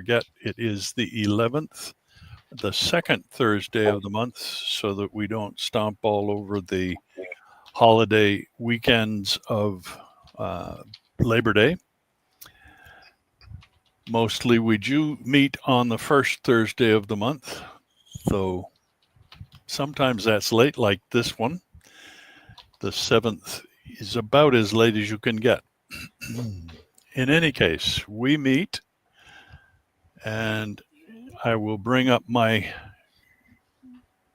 forget, it is the 11th, the second Thursday of the month, so that we don't stomp all over the holiday weekends of Labor Day. Mostly we do meet on the first Thursday of the month, though sometimes that's late, like this one. The 7th is about as late as you can get. In any case, we meet, and I will bring up my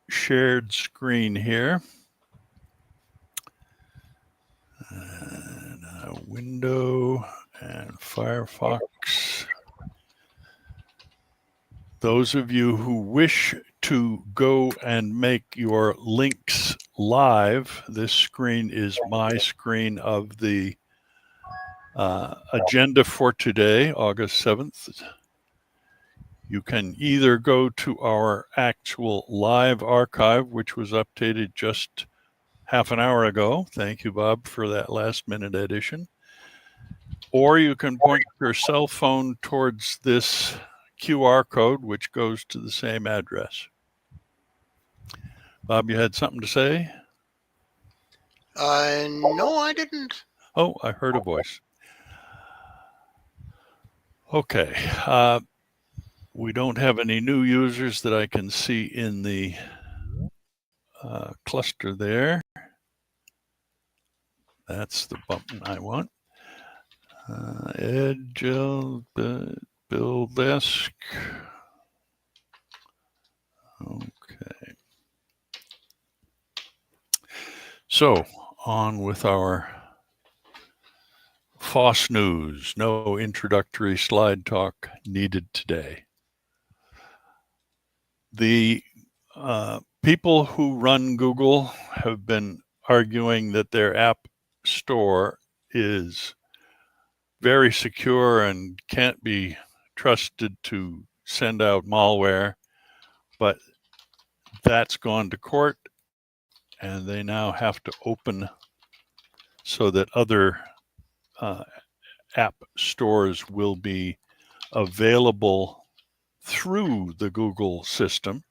shared screen here. And a window and Firefox. Those of you who wish to go and make your links live, this screen is my screen of the agenda for today, August 7th. You can either go to our actual live archive, which was updated just half an hour ago. Thank you, Bob, for that last minute addition. Or you can point your cell phone towards this QR code, which goes to the same address. Bob, you had something to say? No, I didn't. Oh, I heard a voice. Okay. We don't have any new users that I can see in the cluster there. That's the button I want. Ed, Jill, Bill Desk. Okay. So on with our FOSS news. No introductory slide talk needed today. The people who run Google have been arguing that their app store is very secure and can't be trusted to send out malware, but that's gone to court, and they now have to open so that other app stores will be available through the Google system.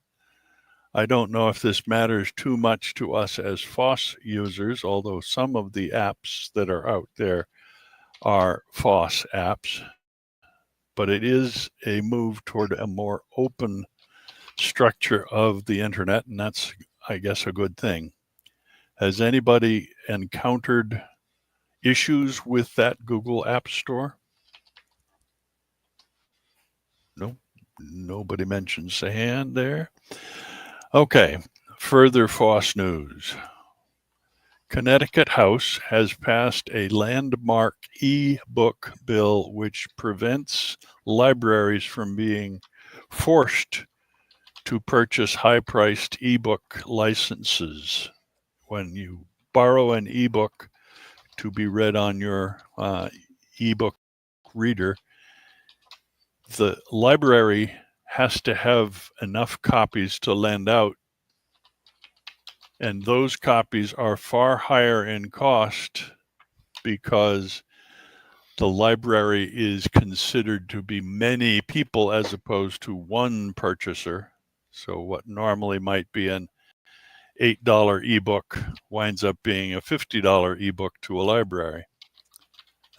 I don't know if this matters too much to us as FOSS users, although some of the apps that are out there are FOSS apps, but it is a move toward a more open structure of the internet, and that's, I guess, a good thing. Has anybody encountered issues with that Google App Store? No, nobody mentions a hand there. Okay, further FOSS news. Connecticut House has passed a landmark e-book bill which prevents libraries from being forced to purchase high-priced e-book licenses. When you borrow an e-book to be read on your e-book reader, the library has to have enough copies to lend out, and those copies are far higher in cost because the library is considered to be many people as opposed to one purchaser. So what normally might be an $8 ebook winds up being a $50 ebook to a library.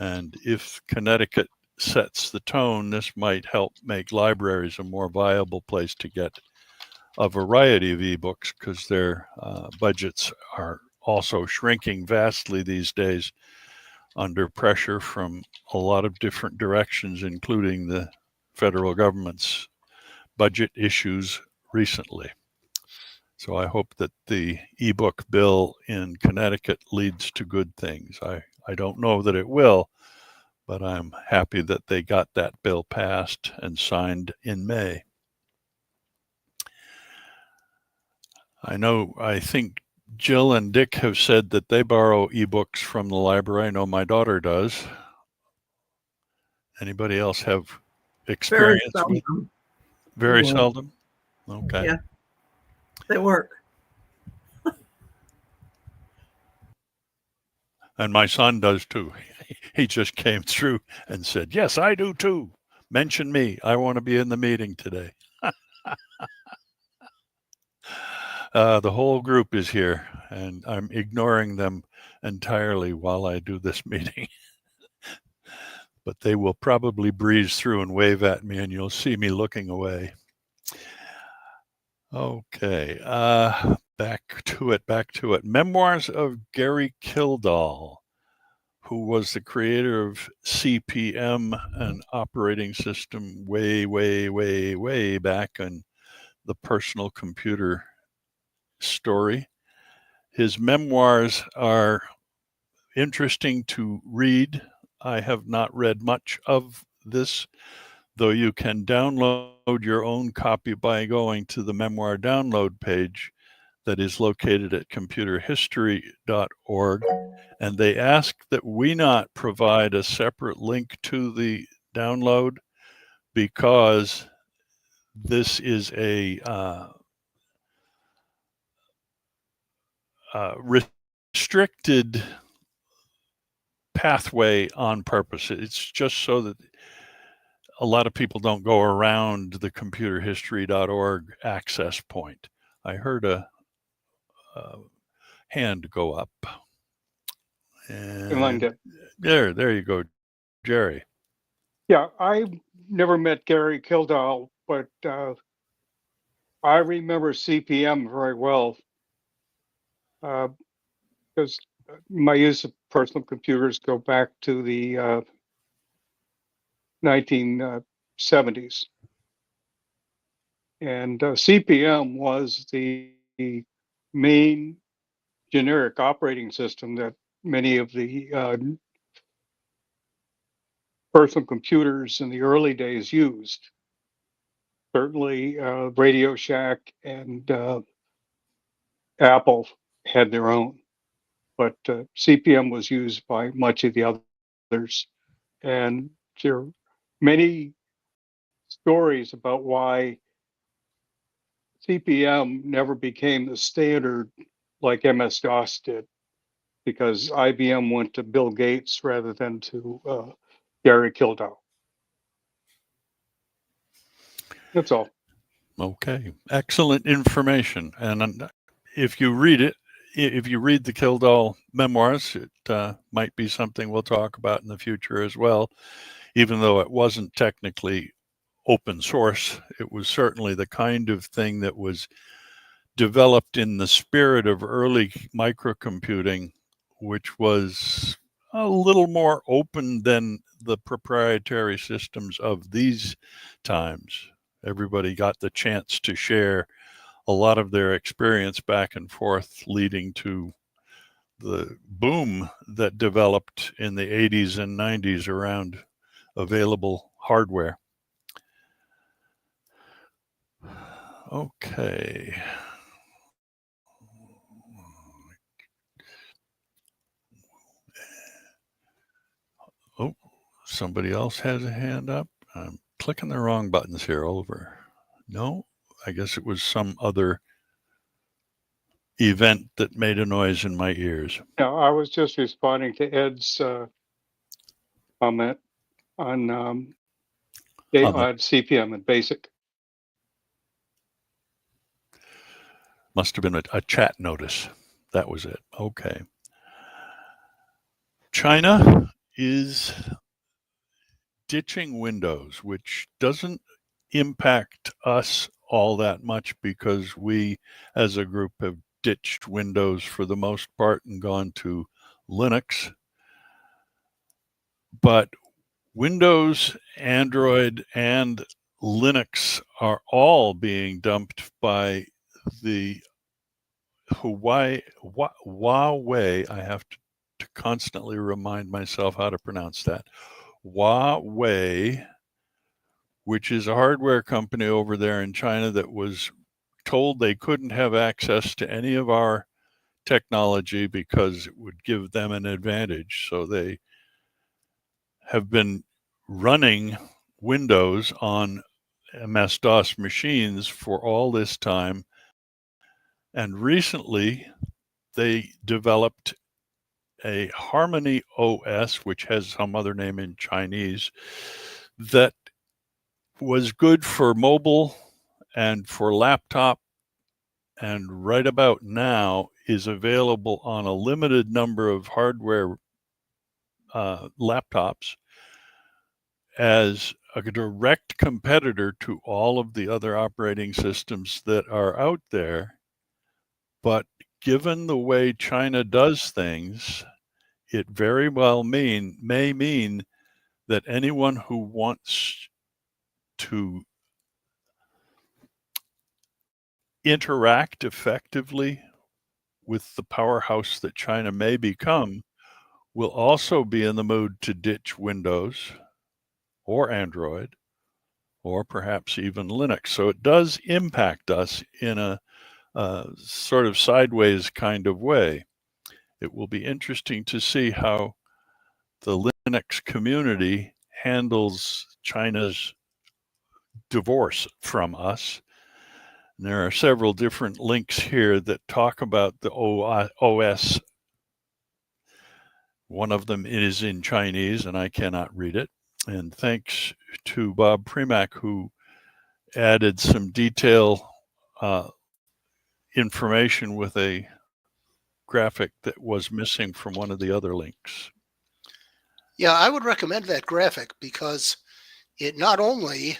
And if Connecticut sets the tone, this might help make libraries a more viable place to get a variety of ebooks, because their budgets are also shrinking vastly these days under pressure from a lot of different directions, including the federal government's budget issues recently. So I hope that the ebook bill in Connecticut leads to good things. I don't know that it will, but I'm happy that they got that bill passed and signed in May. I think Jill and Dick have said that they borrow ebooks from the library. I know my daughter does. Anybody else have experience with it? Very seldom? Okay. Yeah, they work. And my son does too. He just came through and said, yes, I do too. Mention me. I want to be in the meeting today. The whole group is here, and I'm ignoring them entirely while I do this meeting. But they will probably breeze through and wave at me, and you'll see me looking away. Okay, back to it. Memoirs of Gary Kildall, who was the creator of CP/M, an operating system way back in the personal computer story. His memoirs are interesting to read. I have not read much of this, though you can download your own copy by going to the memoir download page that is located at computerhistory.org. And they ask that we not provide a separate link to the download because this is a restricted pathway on purpose. It's just so that a lot of people don't go around the computerhistory.org access point. I heard a hand go up. And there you go, Jerry. Yeah, I never met Gary Kildall, but I remember CP/M very well because my use of personal computers go back to the 1970s. And CP/M was the main generic operating system that many of the personal computers in the early days used. Certainly, Radio Shack and Apple had their own, but CP/M was used by much of the others. And there are many stories about why CP/M never became the standard like MS-DOS did, because IBM went to Bill Gates rather than to Gary Kildall. That's all. Okay, excellent information. And if you read it, if you read the Kildall memoirs, it might be something we'll talk about in the future as well. Even though it wasn't technically open source, it was certainly the kind of thing that was developed in the spirit of early microcomputing, which was a little more open than the proprietary systems of these times. Everybody got the chance to share a lot of their experience back and forth, leading to the boom that developed in the 80s and 90s around available hardware. Okay. Oh, somebody else has a hand up. I'm clicking the wrong buttons here, Oliver. No, I guess it was some other event that made a noise in my ears. Yeah, I was just responding to Ed's comment on CP/M and BASIC. Must have been a chat notice. That was it. Okay. China is ditching Windows, which doesn't impact us all that much because we as a group have ditched Windows for the most part and gone to Linux. But Windows, Android, and Linux are all being dumped by the Huawei. I have to constantly remind myself how to pronounce that. Huawei, which is a hardware company over there in China that was told they couldn't have access to any of our technology because it would give them an advantage. So they have been running Windows on MS-DOS machines for all this time. And recently, they developed a Harmony OS, which has some other name in Chinese, that was good for mobile and for laptop, and right about now is available on a limited number of hardware laptops as a direct competitor to all of the other operating systems that are out there. But given the way China does things, it very well may mean that anyone who wants to interact effectively with the powerhouse that China may become will also be in the mood to ditch Windows or Android or perhaps even Linux. So it does impact us in a sort of sideways kind of way. It will be interesting to see how the Linux community handles China's divorce from us. And there are several different links here that talk about the OS. One of them is in Chinese, and I cannot read it. And thanks to Bob Premack, who added some detail information with a graphic that was missing from one of the other links. Yeah, I would recommend that graphic because it not only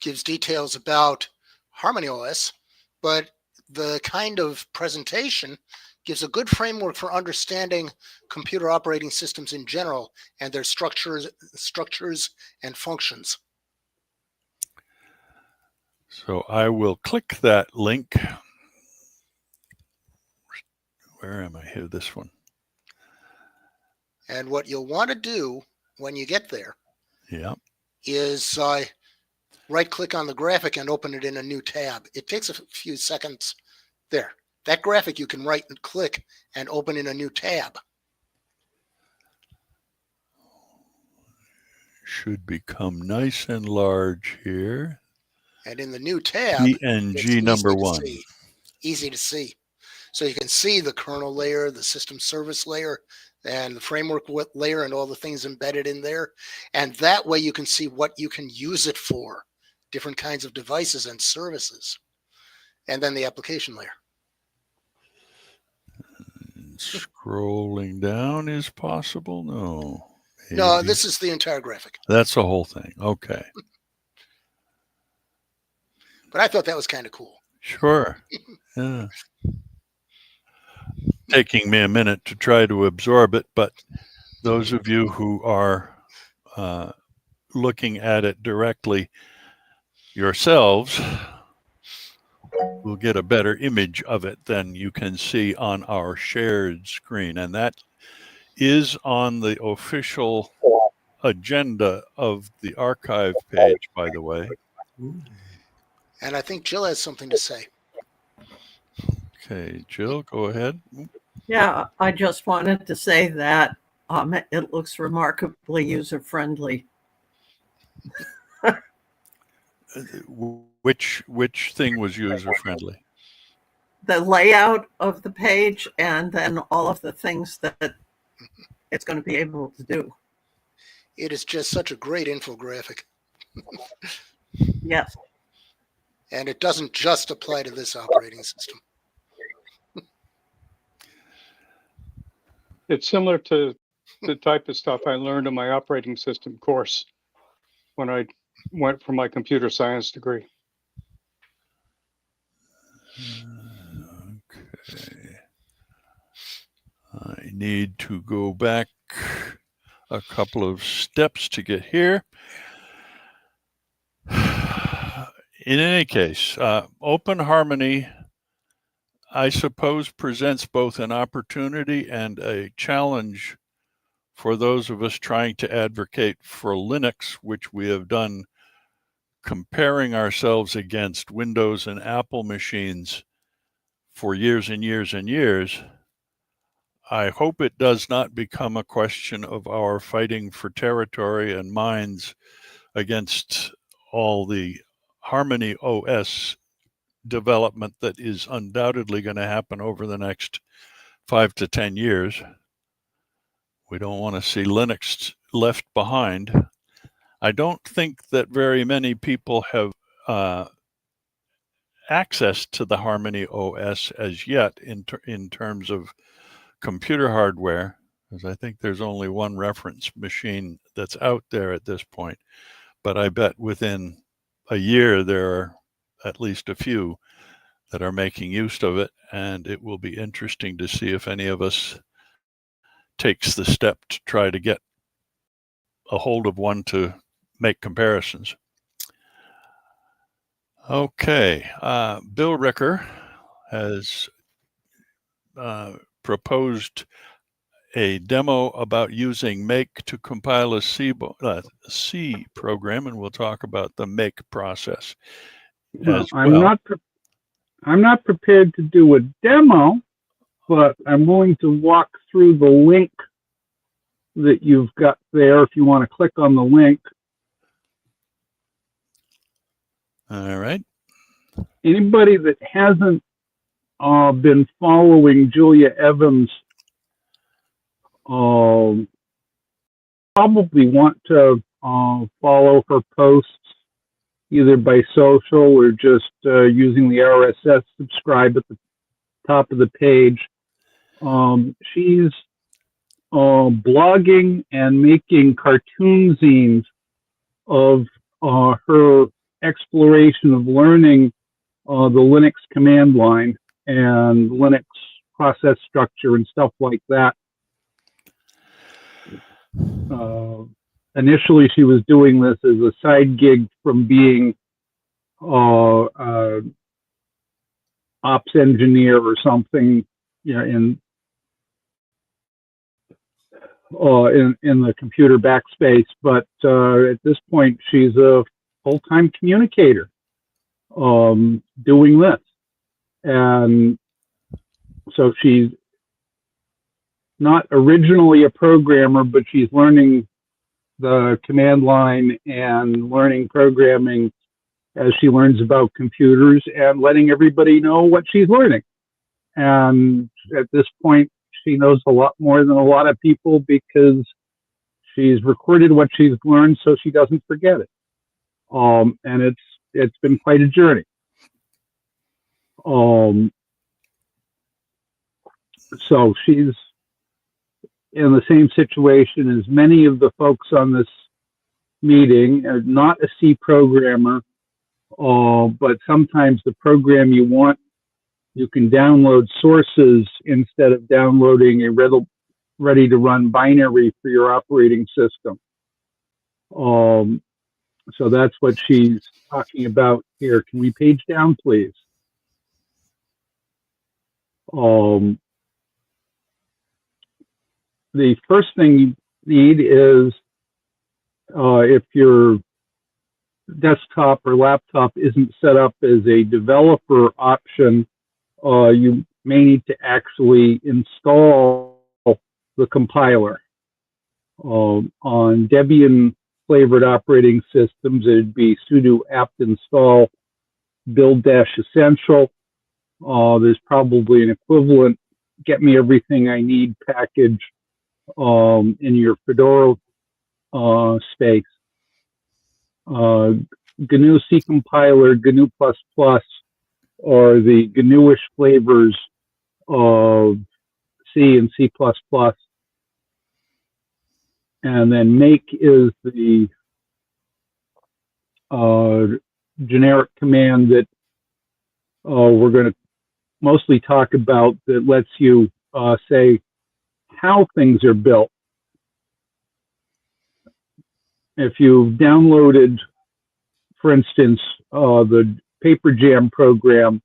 gives details about Harmony OS, but the kind of presentation gives a good framework for understanding computer operating systems in general and their structures and functions. So I will click that link. Where am I here? This one. And what you'll want to do when you get there is right-click on the graphic and open it in a new tab. It takes a few seconds. There. That graphic you can right and click and open in a new tab. Should become nice and large here. And in the new tab, PNG number 1. Easy to see. So you can see the kernel layer, the system service layer, and the framework layer and all the things embedded in there. And that way you can see what you can use it for, different kinds of devices and services. And then the application layer. Scrolling down is possible? No. Maybe. No, this is the entire graphic. That's the whole thing. Okay. But I thought that was kind of cool. Sure. Yeah. Taking me a minute to try to absorb it, but those of you who are looking at it directly yourselves will get a better image of it than you can see on our shared screen. And that is on the official agenda of the archive page, by the way. And I think Jill has something to say. Okay, Jill, go ahead. Yeah, I just wanted to say that it looks remarkably user-friendly. Which thing was user-friendly? The layout of the page and then all of the things that it's going to be able to do. It is just such a great infographic. Yes. And it doesn't just apply to this operating system. It's similar to the type of stuff I learned in my operating system course when I went for my computer science degree. Okay. I need to go back a couple of steps to get here. In any case, Open Harmony, I suppose, presents both an opportunity and a challenge for those of us trying to advocate for Linux, which we have done comparing ourselves against Windows and Apple machines for years and years and years. I hope it does not become a question of our fighting for territory and minds against all the Harmony OS development that is undoubtedly going to happen over the next 5 to 10 years. We don't want to see Linux left behind. I don't think that very many people have access to the Harmony OS as yet in terms of computer hardware, because I think there's only one reference machine that's out there at this point. But I bet within a year there are at least a few that are making use of it, and it will be interesting to see if any of us takes the step to try to get a hold of one to make comparisons. Okay, Bill Ricker has proposed a demo about using Make to compile a C program, and we'll talk about the Make process as well. I'm not prepared to do a demo, but I'm willing to walk through the link that you've got there if you want to click on the link. All right. Anybody that hasn't been following Julia Evans probably want to follow her posts either by social or just using the RSS subscribe at the top of the page. She's blogging and making cartoon zines of her exploration of learning the Linux command line and Linux process structure and stuff like that. Initially, she was doing this as a side gig from being ops engineer or something, you know, in the computer backspace. But at this point, she's a full-time communicator doing this. And so she's not originally a programmer, but she's learning the command line and learning programming as she learns about computers and letting everybody know what she's learning. And at this point, she knows a lot more than a lot of people because she's recorded what she's learned so she doesn't forget it. And it's been quite a journey. So she's in the same situation as many of the folks on this meeting, not a C programmer, but sometimes the program you want, you can download sources instead of downloading a ready to run binary for your operating system. So that's what she's talking about here. Can we page down, please? The first thing you need is if your desktop or laptop isn't set up as a developer option, you may need to actually install the compiler. On Debian flavored operating systems, it'd be sudo apt install build-essential. There's probably an equivalent get me everything I need package in your Fedora space. GNU C compiler, GNU++, or the GNU-ish flavors of C and C++. And then make is the generic command that we're going to mostly talk about that lets you say how things are built. If you've downloaded, for instance, the Paper Jam program,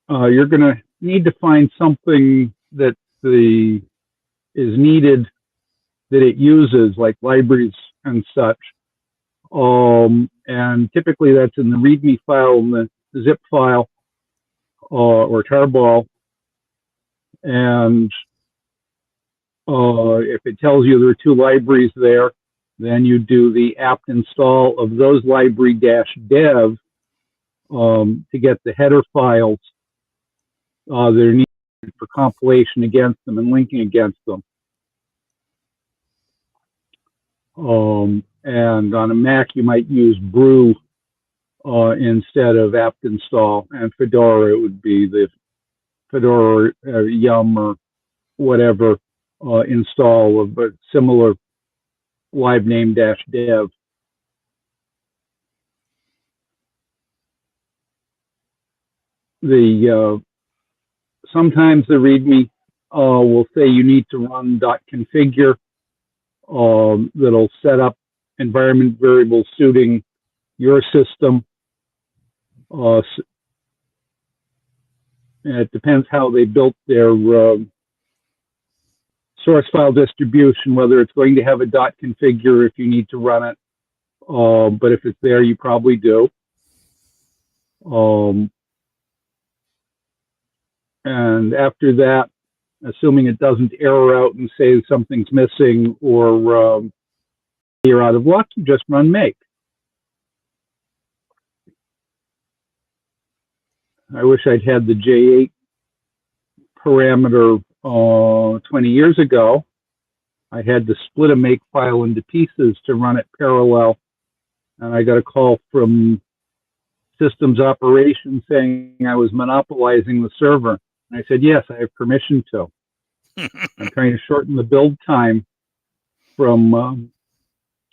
you're going to need to find something that is needed that it uses, like libraries and such. And typically that's in the README file and the zip file or tarball. And if it tells you there are two libraries there, then you do the apt install of those library-dev to get the header files that are needed for compilation against them and linking against them. And on a Mac, you might use brew instead of apt install. And Fedora, it would be the Fedora yum or whatever install of a similar live name -dev. The sometimes the README will say you need to run .configure that'll set up environment variables suiting your system. It depends how they built their source file distribution, whether it's going to have a .configure if you need to run it. But if it's there, you probably do. And after that, assuming it doesn't error out and say something's missing or you're out of luck, you just run make. I wish I'd had the J8 parameter 20 years ago. I had to split a make file into pieces to run it parallel. And I got a call from systems operations saying I was monopolizing the server. And I said, yes, I have permission to. I'm trying to shorten the build time from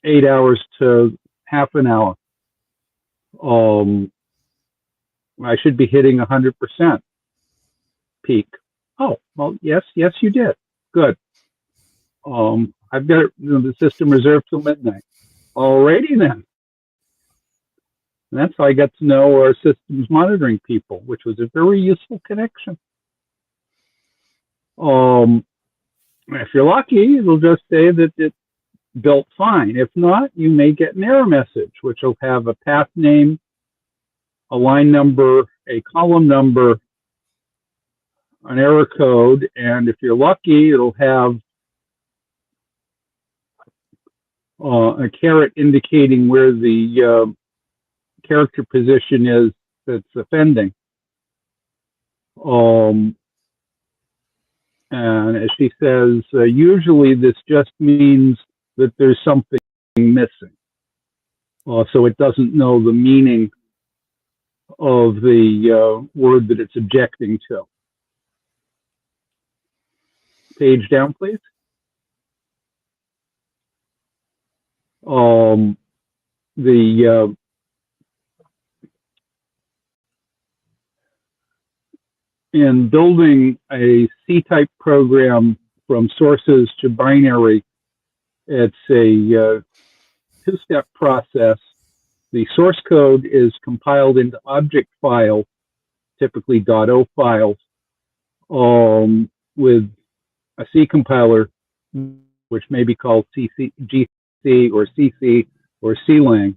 8 hours to half an hour. I should be hitting 100% peak. Oh, well, yes, you did. Good. I've got the system reserved till midnight. Alrighty then. And that's how I got to know our systems monitoring people, which was a very useful connection. If you're lucky, it'll just say that it built fine. If not, you may get an error message, which will have a path name, a line number, a column number, an error code, and if you're lucky, it'll have a caret indicating where the character position is that's offending. And as she says, usually this just means that there's something missing. So it doesn't know the meaning of the word that it's objecting to. Page down, please. In building a C-type program from sources to binary, it's a two-step process. The source code is compiled into object files, typically .o files, with a C compiler, which may be called GC or CC or CLang.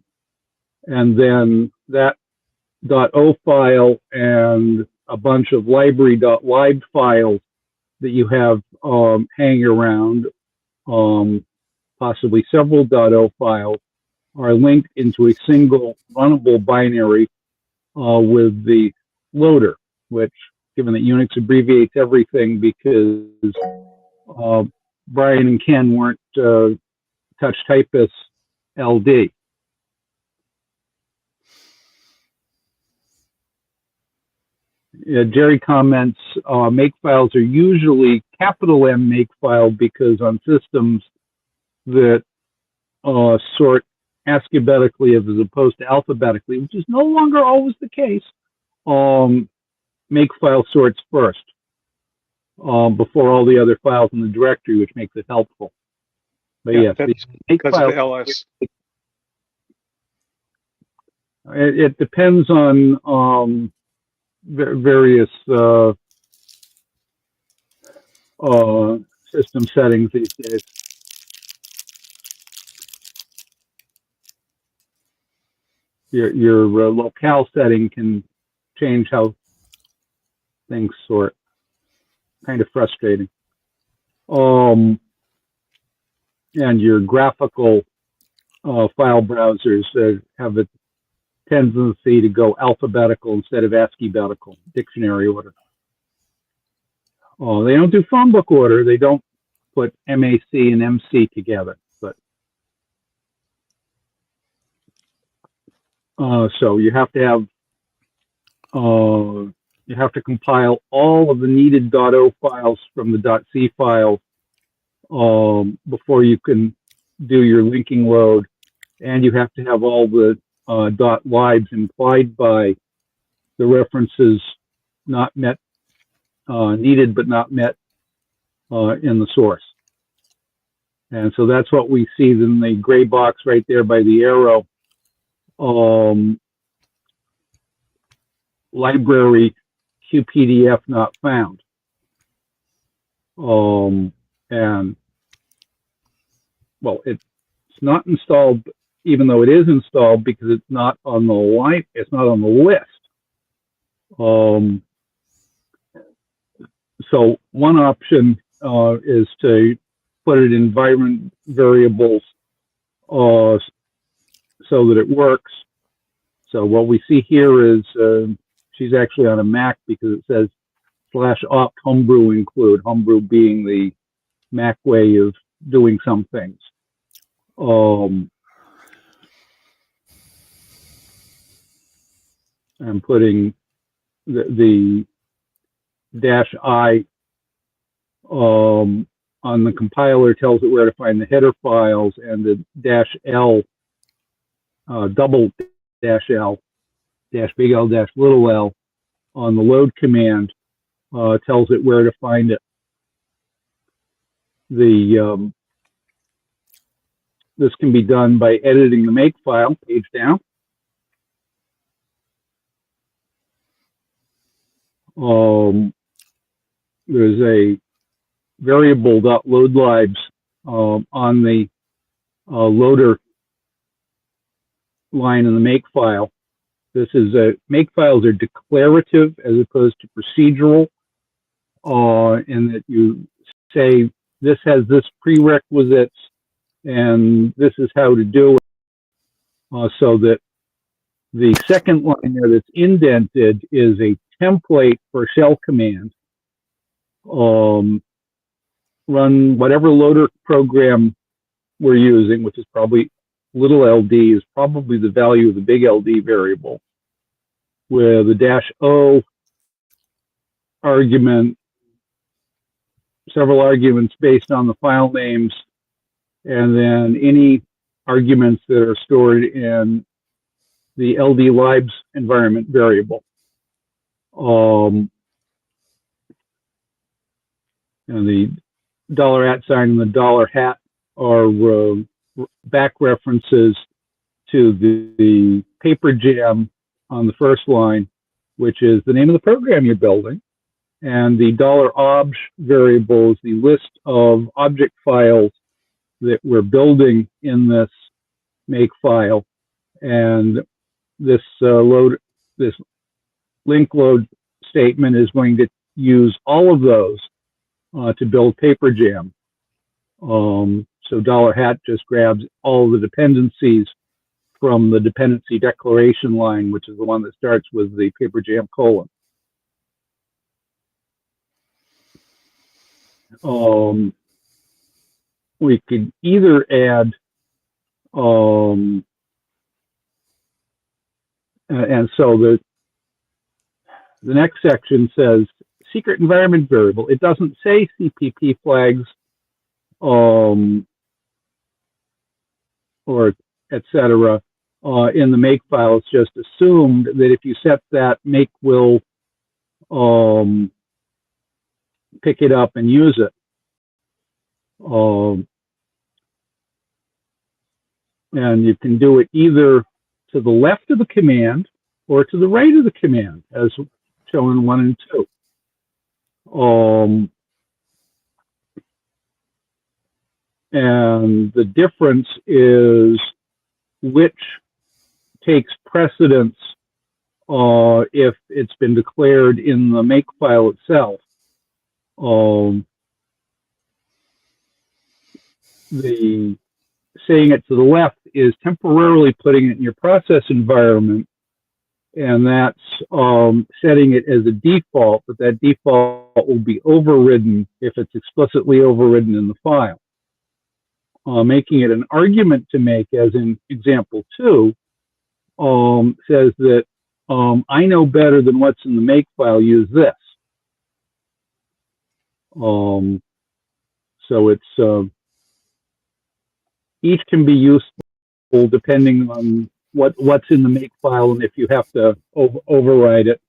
And then that .o file and a bunch of library.lib files that you have hanging around, possibly several .o files, are linked into a single runnable binary with the loader, which, given that Unix abbreviates everything because Brian and Ken weren't touch typists LD. Jerry comments, makefiles are usually capital M makefile because on systems that sort alphabetically as opposed to alphabetically, which is no longer always the case, makefile sorts first before all the other files in the directory, which makes it helpful. But yes, that's because of the LS. It depends on various system settings these days. Your locale setting can change how things sort. Kind of frustrating. And your graphical file browsers have a tendency to go alphabetical instead of ASCII-betical, dictionary order. They don't do phone book order. They don't put MAC and MC together. But So you have to have you have to compile all of the needed .o files from the .c file before you can do your linking load, and you have to have all the .libs implied by the references not met, needed but not met in the source. And so that's what we see in the gray box right there by the arrow. Library QPDF not found. And well, it's not installed, even though it is installed, because it's not on the line. It's not on the list. So one option is to put it in environment variables so that it works. So what we see here is she's actually on a Mac because it says /opt homebrew include, homebrew being the Mac way of doing some things. I'm putting the -I on the compiler tells it where to find the header files, and the -L, double -L, big L little l on the load command tells it where to find it. This can be done by editing the make file, page down. There's a variable .loadlibs on the loader line in the make file. This is make files are declarative as opposed to procedural, in that you say this has this prerequisites and this is how to do it, so that the second line there that's indented is a template for a shell command. Run whatever loader program we're using, which is probably little ld is probably the value of the big LD variable, where the -O argument, several arguments based on the file names, and then any arguments that are stored in the LD libs environment variable. And the $@ and the $hat are back references to the paper jam on the first line, which is the name of the program you're building. And the $obj variable is the list of object files that we're building in this make file. And this this link load statement is going to use all of those to build paper jam. So $hat just grabs all the dependencies from the dependency declaration line, which is the one that starts with the paper jam colon. We could either add, and so the next section says secret environment variable. It doesn't say CPP flags, or etc. In the make file. It's just assumed that if you set that, make will pick it up and use it. And you can do it either to the left of the command or to the right of the command, as shown in 1 and 2. And the difference is which takes precedence if it's been declared in the make file itself. The saying it to the left is temporarily putting it in your process environment, and that's setting it as a default, but that default will be overridden if it's explicitly overridden in the file. Making it an argument to make, as in example 2, says that I know better than what's in the make file, use this. So it's each can be useful depending on what's in the make file, and if you have to override it,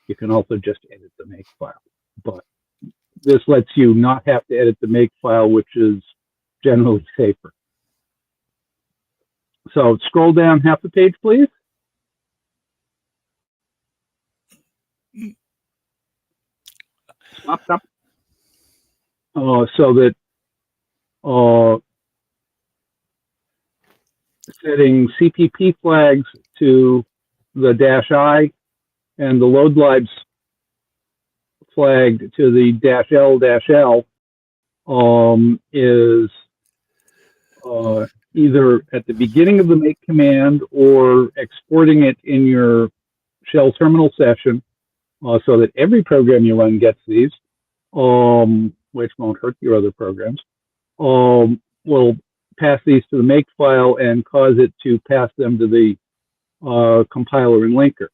you can also just edit the make file. But this lets you not have to edit the make file, which is generally safer. So scroll down half the page, please. Stop. So that setting CPP flags to the -I and the load libs flagged to the -L is either at the beginning of the make command or exporting it in your shell terminal session so that every program you run gets these, which won't hurt your other programs, will pass these to the make file and cause it to pass them to the compiler and linker.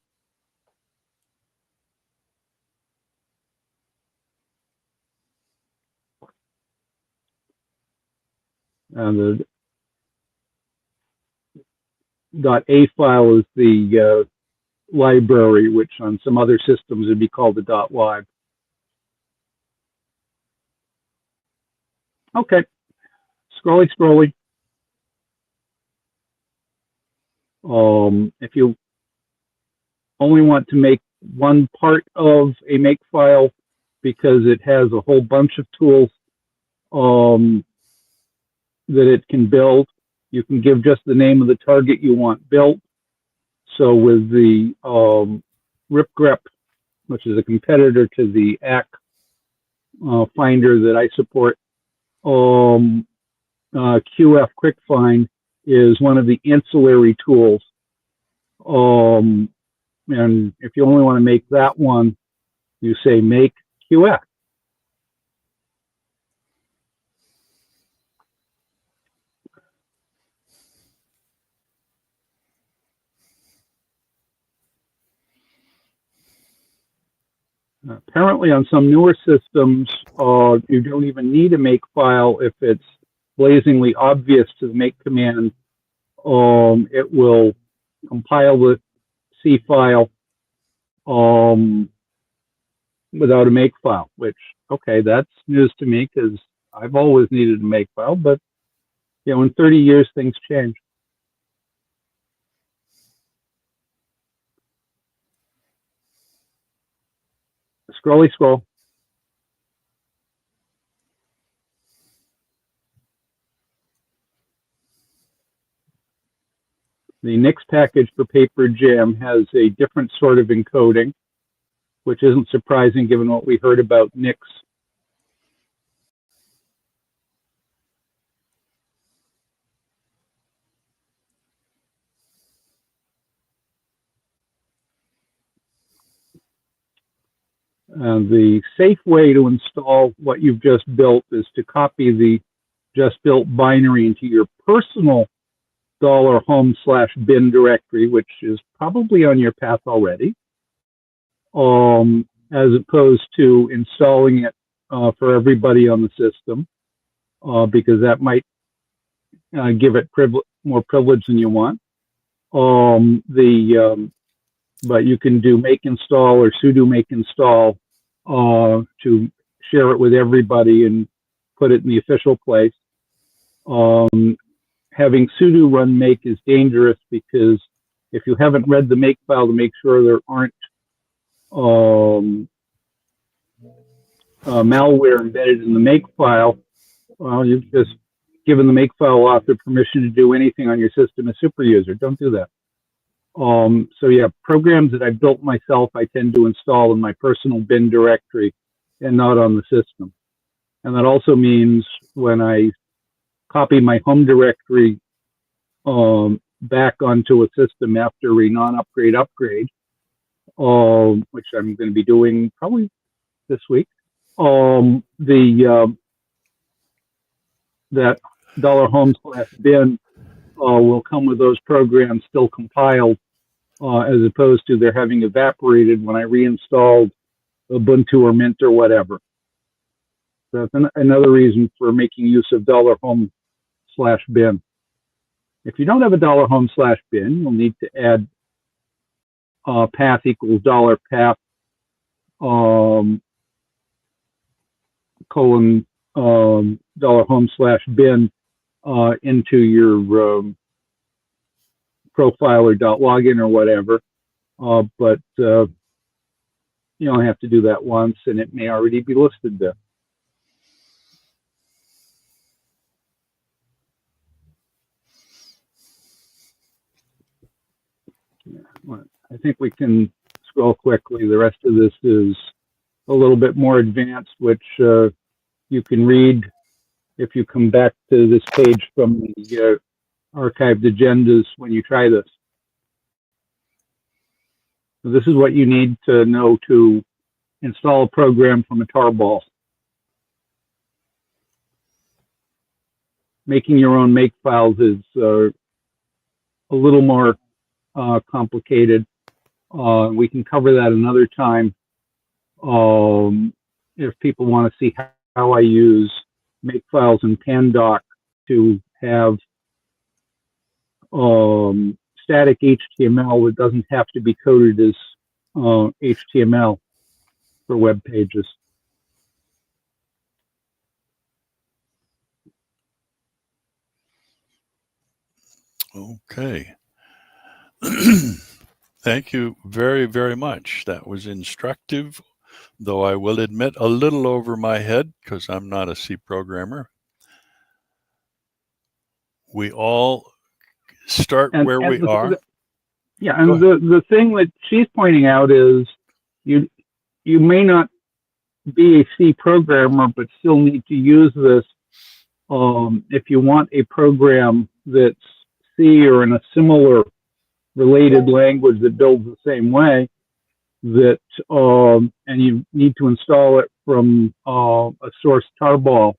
And the .a file is the library, which on some other systems would be called the .lib. Okay, scrolly. If you only want to make one part of a make file because it has a whole bunch of tools that it can build, you can give just the name of the target you want built. So with the ripgrep, which is a competitor to the ACK finder that I support, QF Quick Find is one of the ancillary tools. And if you only want to make that one, you say make QF. Apparently on some newer systems, you don't even need a make file if it's blazingly obvious to the make command. It will compile the C file without a make file, which, okay, that's news to me because I've always needed a make file, but you know, in 30 years, things change. Scroll. The NIX package for Paper Jam has a different sort of encoding, which isn't surprising given what we heard about NIX. The safe way to install what you've just built is to copy the just built binary into your personal $home/bin directory, which is probably on your path already, as opposed to installing it for everybody on the system, because that might give it more privilege than you want. But you can do make install or sudo make install to share it with everybody and put it in the official place. Having sudo run make is dangerous because if you haven't read the make file to make sure there aren't malware embedded in the make file, well, you've just given the make file author permission to do anything on your system as super user. Don't do that. So yeah, programs that I built myself, I tend to install in my personal bin directory and not on the system. And that also means when I copy my home directory back onto a system after a non-upgrade upgrade, which I'm going to be doing probably this week, that $home/bin will come with those programs still compiled as opposed to they're having evaporated when I reinstalled Ubuntu or Mint or whatever. So that's another reason for making use of $home/bin. If you don't have a $home/bin, you'll need to add path equals $path colon $home/bin into your profile or .login or whatever. But you only have to do that once, and it may already be listed there. I think we can scroll quickly. The rest of this is a little bit more advanced, which you can read if you come back to this page from the archived agendas when you try this. So this is what you need to know to install a program from a tarball. Making your own makefiles is a little more complicated. We can cover that another time if people want to see how I use makefiles in Pandoc to have static HTML that doesn't have to be coded as HTML for web pages. Okay. Thank you very, very much. That was instructive, though I will admit a little over my head because I'm not a C programmer. We all start where we are. Yeah, and the thing that she's pointing out is you may not be a C programmer, but still need to use this if you want a program that's C or in a similar related language that builds the same way, that and you need to install it from a source tarball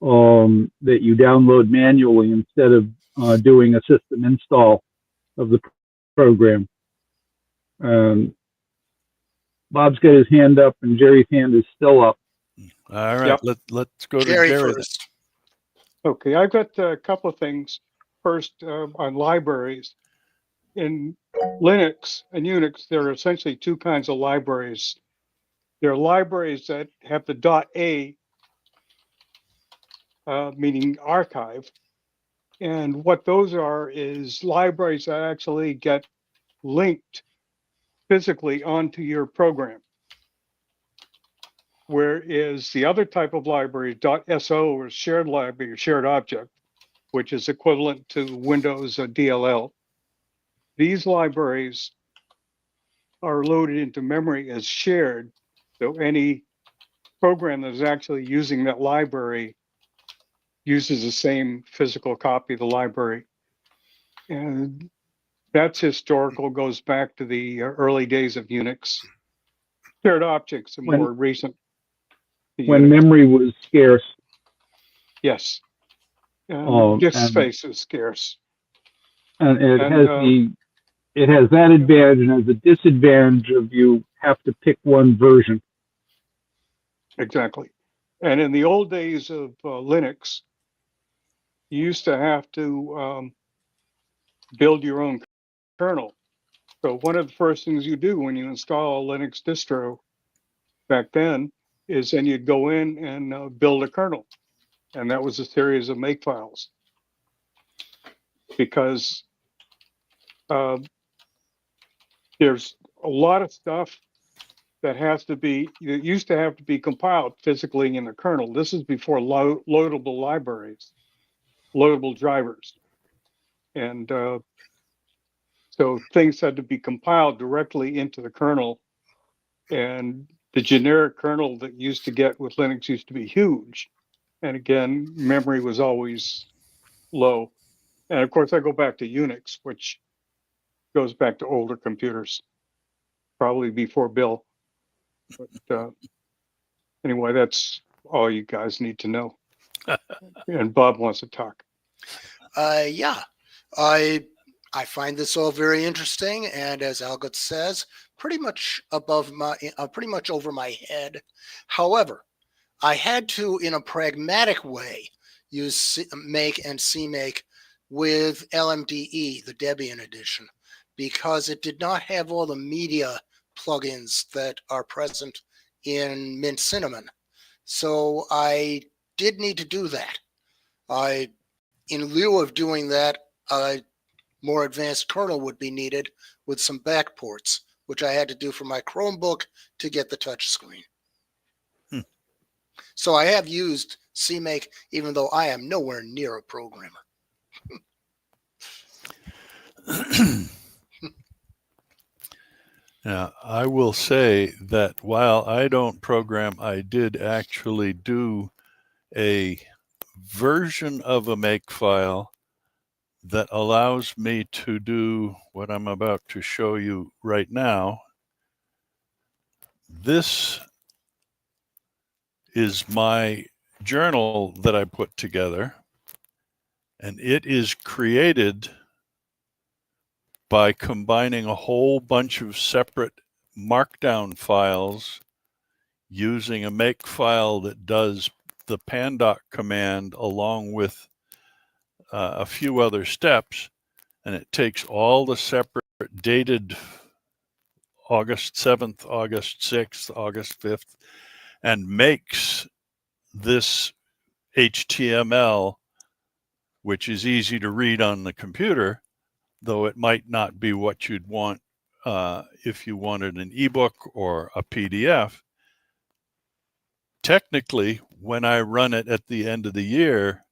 that you download manually instead of doing a system install of the program. Bob's got his hand up and Jerry's hand is still up. All right, Yep. let's go to Jerry Jerry. first. Okay, I've got a couple of things. First, on libraries. In Linux and Unix, there are essentially two kinds of libraries. There are libraries that have the .a, meaning archive. And what those are is libraries that actually get linked physically onto your program. Whereas the other type of library, .so, or shared library, or shared object, which is equivalent to Windows DLL. These libraries are loaded into memory as shared. So any program that is actually using that library uses the same physical copy of the library. And that's historical, goes back to the early days of Unix. Shared objects are more recent. When memory was scarce. Yes. Disk space is scarce. And it has that advantage and has the disadvantage of you have to pick one version. Exactly. And in the old days of Linux, you used to have to build your own kernel. So one of the first things you do when you install a Linux distro back then is then you'd go in and build a kernel. And that was a series of makefiles. Because there's a lot of stuff that used to have to be compiled physically in the kernel. This is before loadable libraries, loadable drivers. And so things had to be compiled directly into the kernel. And the generic kernel that you used to get with Linux used to be huge. And again, memory was always low. And of course, I go back to Unix, which goes back to older computers, probably before Bill. But anyway, that's all you guys need to know. And Bob wants to talk. Yeah, I I find this all very interesting, and as Algot says, pretty much pretty much over my head. However, I had to, in a pragmatic way, use Make and CMake with LMDE, the Debian edition, because it did not have all the media plugins that are present in Mint Cinnamon. So I did need to do that. In lieu of doing that, a more advanced kernel would be needed with some backports, which I had to do for my Chromebook to get the touch screen. So I have used CMake, even though I am nowhere near a programmer. Now, I will say that while I don't program, I did actually do a version of a makefile that allows me to do what I'm about to show you right now. This is my journal that I put together, and it is created by combining a whole bunch of separate markdown files using a makefile that does the pandoc command along with a few other steps, and it takes all the separate dated August 7th, August 6th, August 5th, and makes this HTML, which is easy to read on the computer, though it might not be what you'd want if you wanted an ebook or a PDF. Technically, when I run it at the end of the year,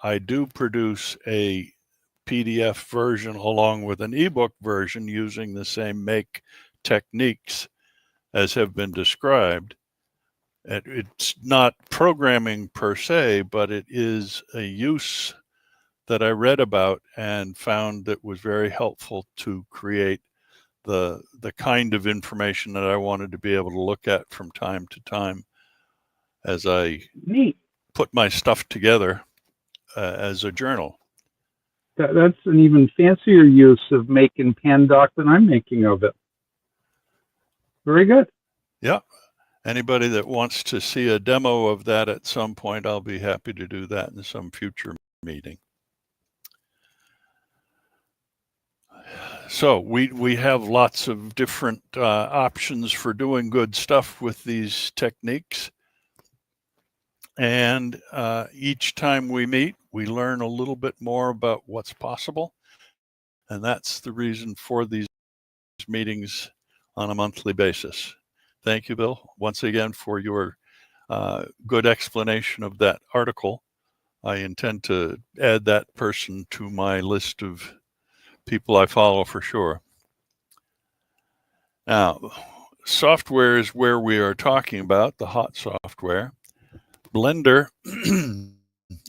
I do produce a PDF version along with an ebook version using the same make techniques as have been described. It's not programming per se, but it is a use that I read about and found that was very helpful to create the kind of information that I wanted to be able to look at from time to time as I Neat. put my stuff together as a journal. That's an even fancier use of making Pandoc than I'm making of it. Very good. Yeah. Anybody that wants to see a demo of that at some point, I'll be happy to do that in some future meeting. So we have lots of different options for doing good stuff with these techniques. And each time we meet, we learn a little bit more about what's possible. And that's the reason for these meetings on a monthly basis. Thank you, Bill, once again for your good explanation of that article. I intend to add that person to my list of people I follow for sure. Now, software is where we are talking about, the hot software. Blender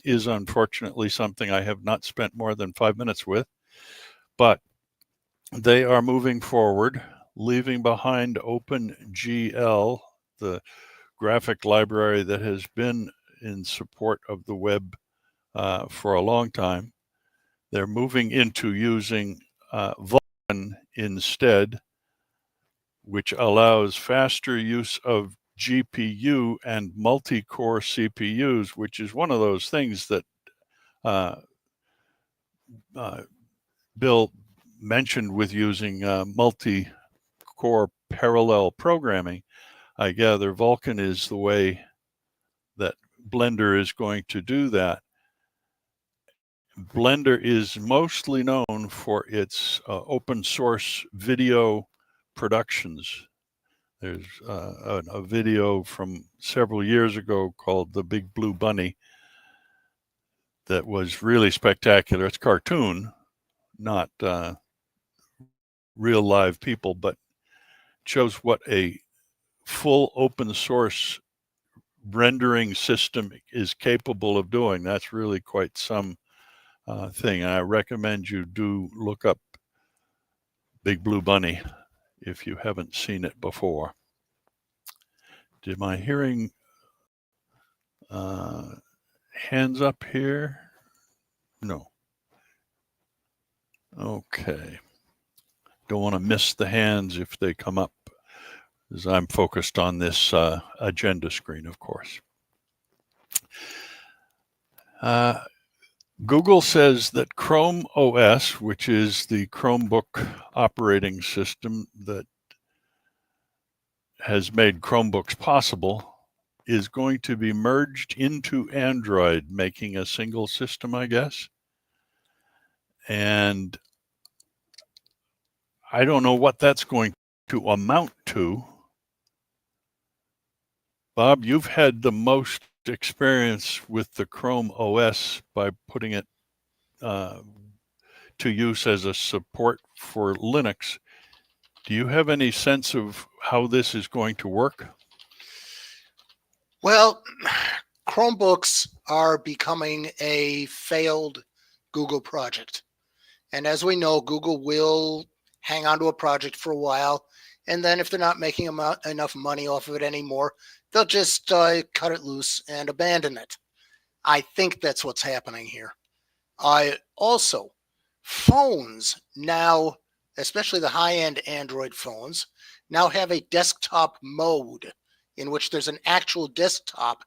is unfortunately something I have not spent more than 5 minutes with, but they are moving forward, leaving behind OpenGL, the graphic library that has been in support of the web for a long time. They're moving into using Vulkan instead, which allows faster use of GPU and multi-core CPUs, which is one of those things that Bill mentioned with using multi-core parallel programming. I gather Vulkan is the way that Blender is going to do that. Blender is mostly known for its open source video productions. There's a video from several years ago called The Big Blue Bunny that was really spectacular. It's cartoon, not real live people, but shows what a full open source rendering system is capable of doing. That's really quite some thing. And I recommend you do look up Big Blue Bunny if you haven't seen it before. Am I hearing hands up here? No. Okay. Don't want to miss the hands if they come up, as I'm focused on this agenda screen, of course. Google says that Chrome OS, which is the Chromebook operating system that has made Chromebooks possible, is going to be merged into Android, making a single system, I guess. And I don't know what that's going to amount to. Bob, you've had the most experience with the Chrome OS by putting it to use as a support for Linux. Do you have any sense of how this is going to work? Well, Chromebooks are becoming a failed Google project. And as we know, Google will hang on to a project for a while. And then if they're not making enough money off of it anymore, they'll just cut it loose and abandon it. I think that's what's happening here. Also, phones now, especially the high-end Android phones, now have a desktop mode in which there's an actual desktop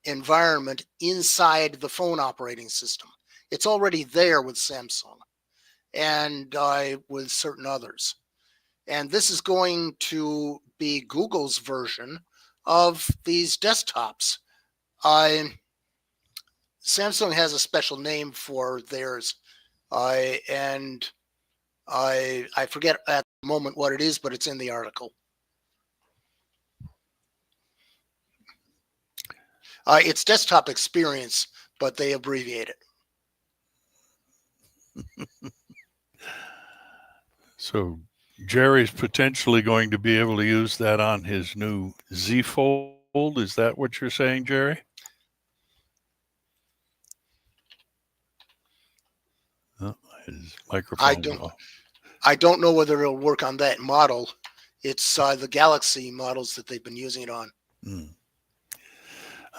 environment inside the phone operating system. It's already there with Samsung and with certain others. And this is going to be Google's version of these desktops. Samsung has a special name for theirs, and I forget at the moment what it is, but it's in the article. It's desktop experience, but they abbreviate it. So Jerry's potentially going to be able to use that on his new Z Fold. Is that what you're saying, Jerry? Oh, his microphone. I don't know whether it'll work on that model. It's the Galaxy models that they've been using it on.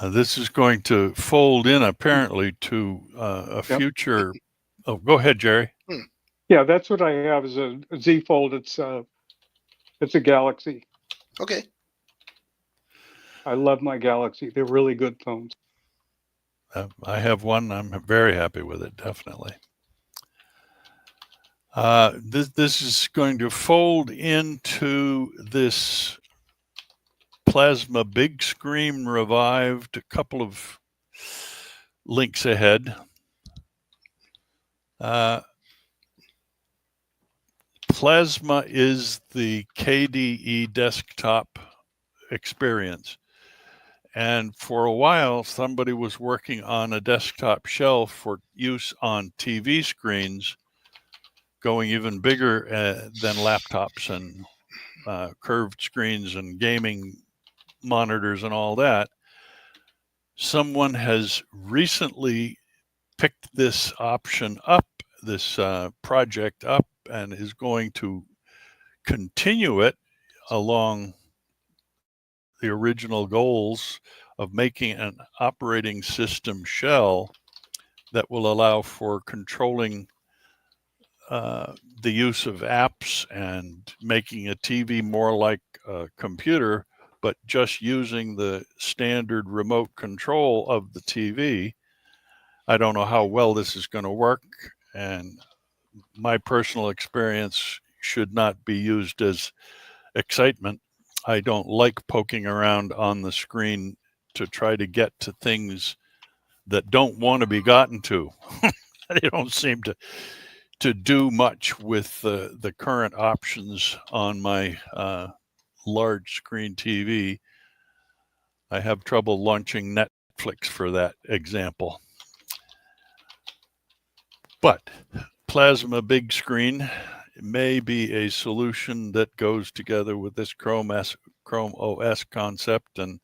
This is going to fold in apparently to a future. Oh, go ahead, Jerry. Yeah, that's what I have is a Z Fold. It's a Galaxy. Okay. I love my Galaxy. They're really good phones. I have one. I'm very happy with it, definitely. This is going to fold into this Plasma Big Screen Revived. A couple of links ahead. Plasma is the KDE desktop experience. And for a while, somebody was working on a desktop shelf for use on TV screens, going even bigger than laptops and curved screens and gaming monitors and all that. Someone has recently picked this option up, this project up, and is going to continue it along the original goals of making an operating system shell that will allow for controlling the use of apps and making a TV more like a computer, but just using the standard remote control of the TV. I don't know how well this is going to work, and my personal experience should not be used as excitement. I don't like poking around on the screen to try to get to things that don't want to be gotten to. They don't seem to do much with the current options on my large screen TV. I have trouble launching Netflix for that example. But Plasma Big Screen may be a solution that goes together with this Chrome OS concept, and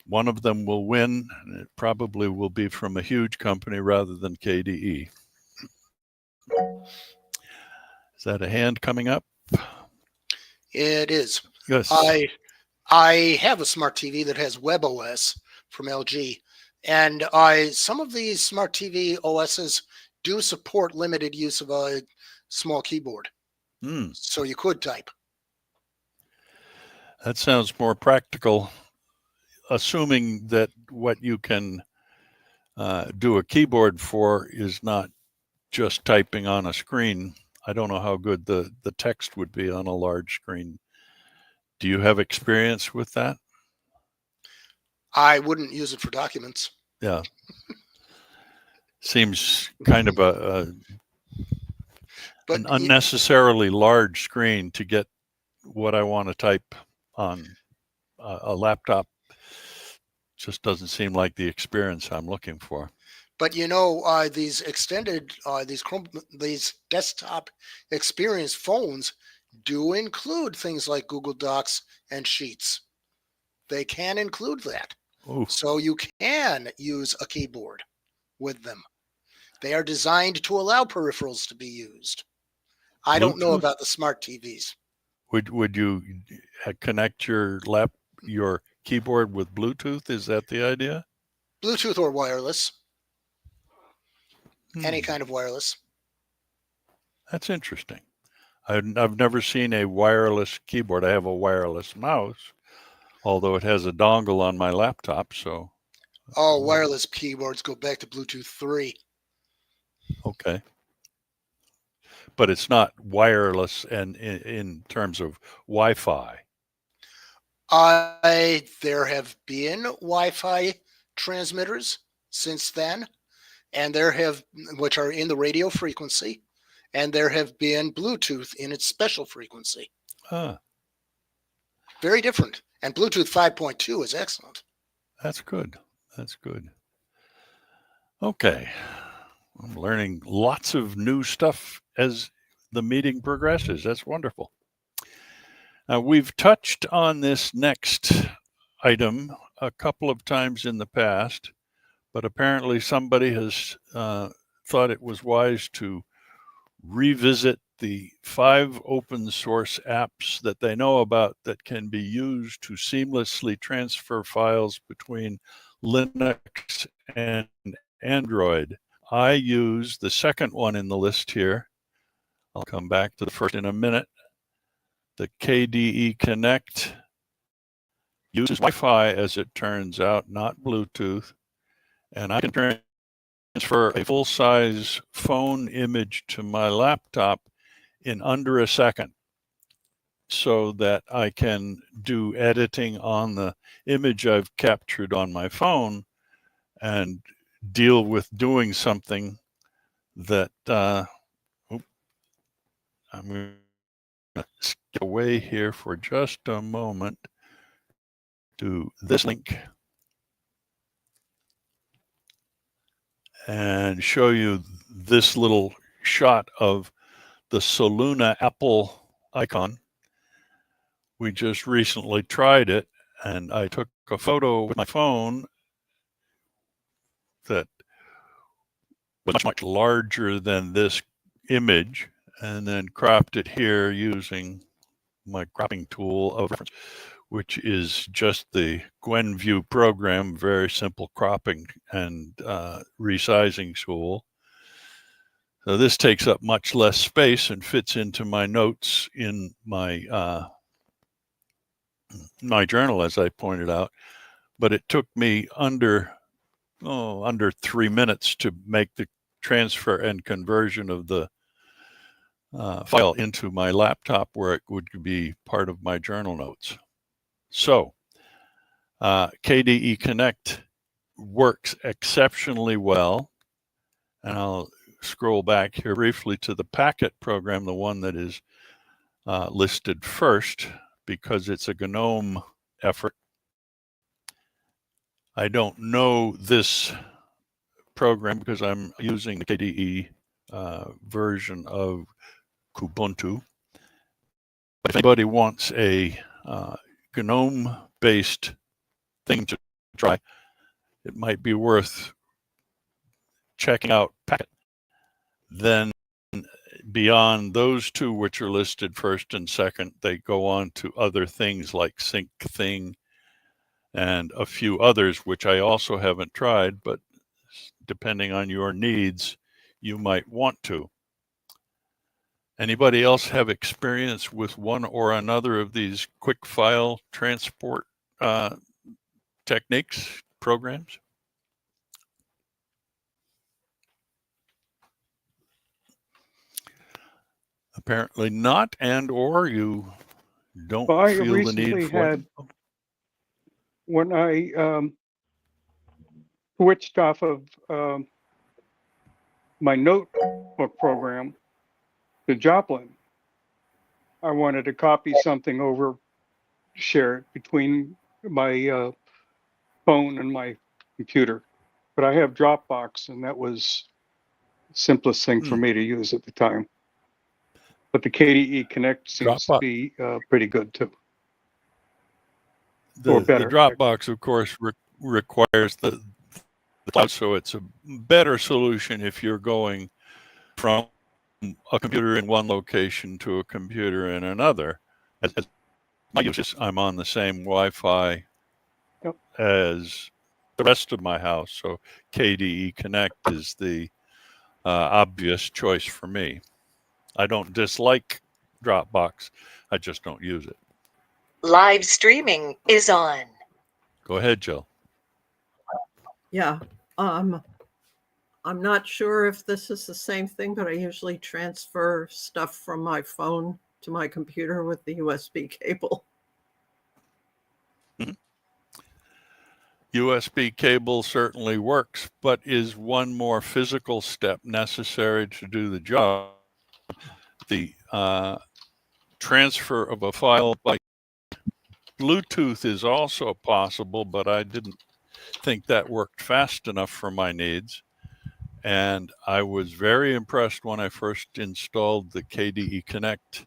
one of them will win, and it probably will be from a huge company rather than KDE. Is that a hand coming up? It is. Yes. I have a smart TV that has WebOS from LG, and some of these smart TV OSs do support limited use of a small keyboard. Hmm. So you could type. That sounds more practical, assuming that what you can do a keyboard for is not just typing on a screen. I don't know how good the text would be on a large screen. Do you have experience with that? I wouldn't use it for documents. Yeah. Seems kind of But an unnecessarily large screen to get what I want to type on a laptop. Just doesn't seem like the experience I'm looking for. But these extended, these desktop experience phones do include things like Google Docs and Sheets. They can include that. Ooh. So you can use a keyboard with them. They are designed to allow peripherals to be used. I don't know Bluetooth? about the smart TVs. Would you connect your keyboard with Bluetooth? Is that the idea? Bluetooth or wireless, any Hmm. kind of wireless. That's interesting. I've never seen a wireless keyboard. I have a wireless mouse, although it has a dongle on my laptop. So, Oh, wireless keyboards go back to Bluetooth 3. okay. But it's not wireless and in terms of Wi-Fi. There have been Wi-Fi transmitters since then, and which are in the radio frequency, and there have been Bluetooth in its special frequency. Ah, Very different. And Bluetooth 5.2 is excellent. that's good. That's good. Okay. I'm learning lots of new stuff as the meeting progresses. That's wonderful. Now, we've touched on this next item a couple of times in the past, but apparently somebody has thought it was wise to revisit the 5 open source apps that they know about that can be used to seamlessly transfer files between Linux and Android. I use the second one in the list here. I'll come back to the first in a minute. The KDE Connect uses Wi-Fi, as it turns out, not Bluetooth. And I can transfer a full-size phone image to my laptop in under a second so that I can do editing on the image I've captured on my phone and deal with doing something that I'm going to skip away here for just a moment to this link and show you this little shot of the Soluna Apple icon. We just recently tried it, and I took a photo with my phone that was much larger than this image, and then cropped it here using my cropping tool of reference, which is just the GwenView program, very simple cropping and resizing tool. So this takes up much less space and fits into my notes in my my journal, as I pointed out. But it took me under 3 minutes to make the transfer and conversion of the file into my laptop where it would be part of my journal notes. So KDE Connect works exceptionally well. And I'll scroll back here briefly to the Packet program, the one that is listed first, because it's a GNOME effort. I don't know this program because I'm using the KDE version of Kubuntu. But if anybody wants a GNOME-based thing to try, it might be worth checking out Packet. Then beyond those two, which are listed first and second, they go on to other things like SyncThing and a few others, which I also haven't tried, but depending on your needs, you might want to. Anybody else have experience with one or another of these quick file transport techniques, programs? Apparently not, and or you don't Well, I feel the need recently for had, them. when I switched off of my notebook program to Joplin, I wanted to copy something over, share it between my phone and my computer. But I have Dropbox, and that was the simplest thing for me to use at the time. But the KDE Connect seems to Dropbox. be pretty good too. The better. Dropbox, of course, requires the cloud, so it's a better solution if you're going from a computer in one location to a computer in another. As my use is, I'm on the same Wi-Fi Yep. as the rest of my house, so KDE Connect is the obvious choice for me. I don't dislike Dropbox, I just don't use it. Live streaming is on. Go ahead, Jill. Yeah. I'm not sure if this is the same thing, but I usually transfer stuff from my phone to my computer with the USB cable. USB cable certainly works, but is one more physical step necessary to do the job. The transfer of a file by Bluetooth is also possible, but I didn't think that worked fast enough for my needs. And I was very impressed when I first installed the KDE Connect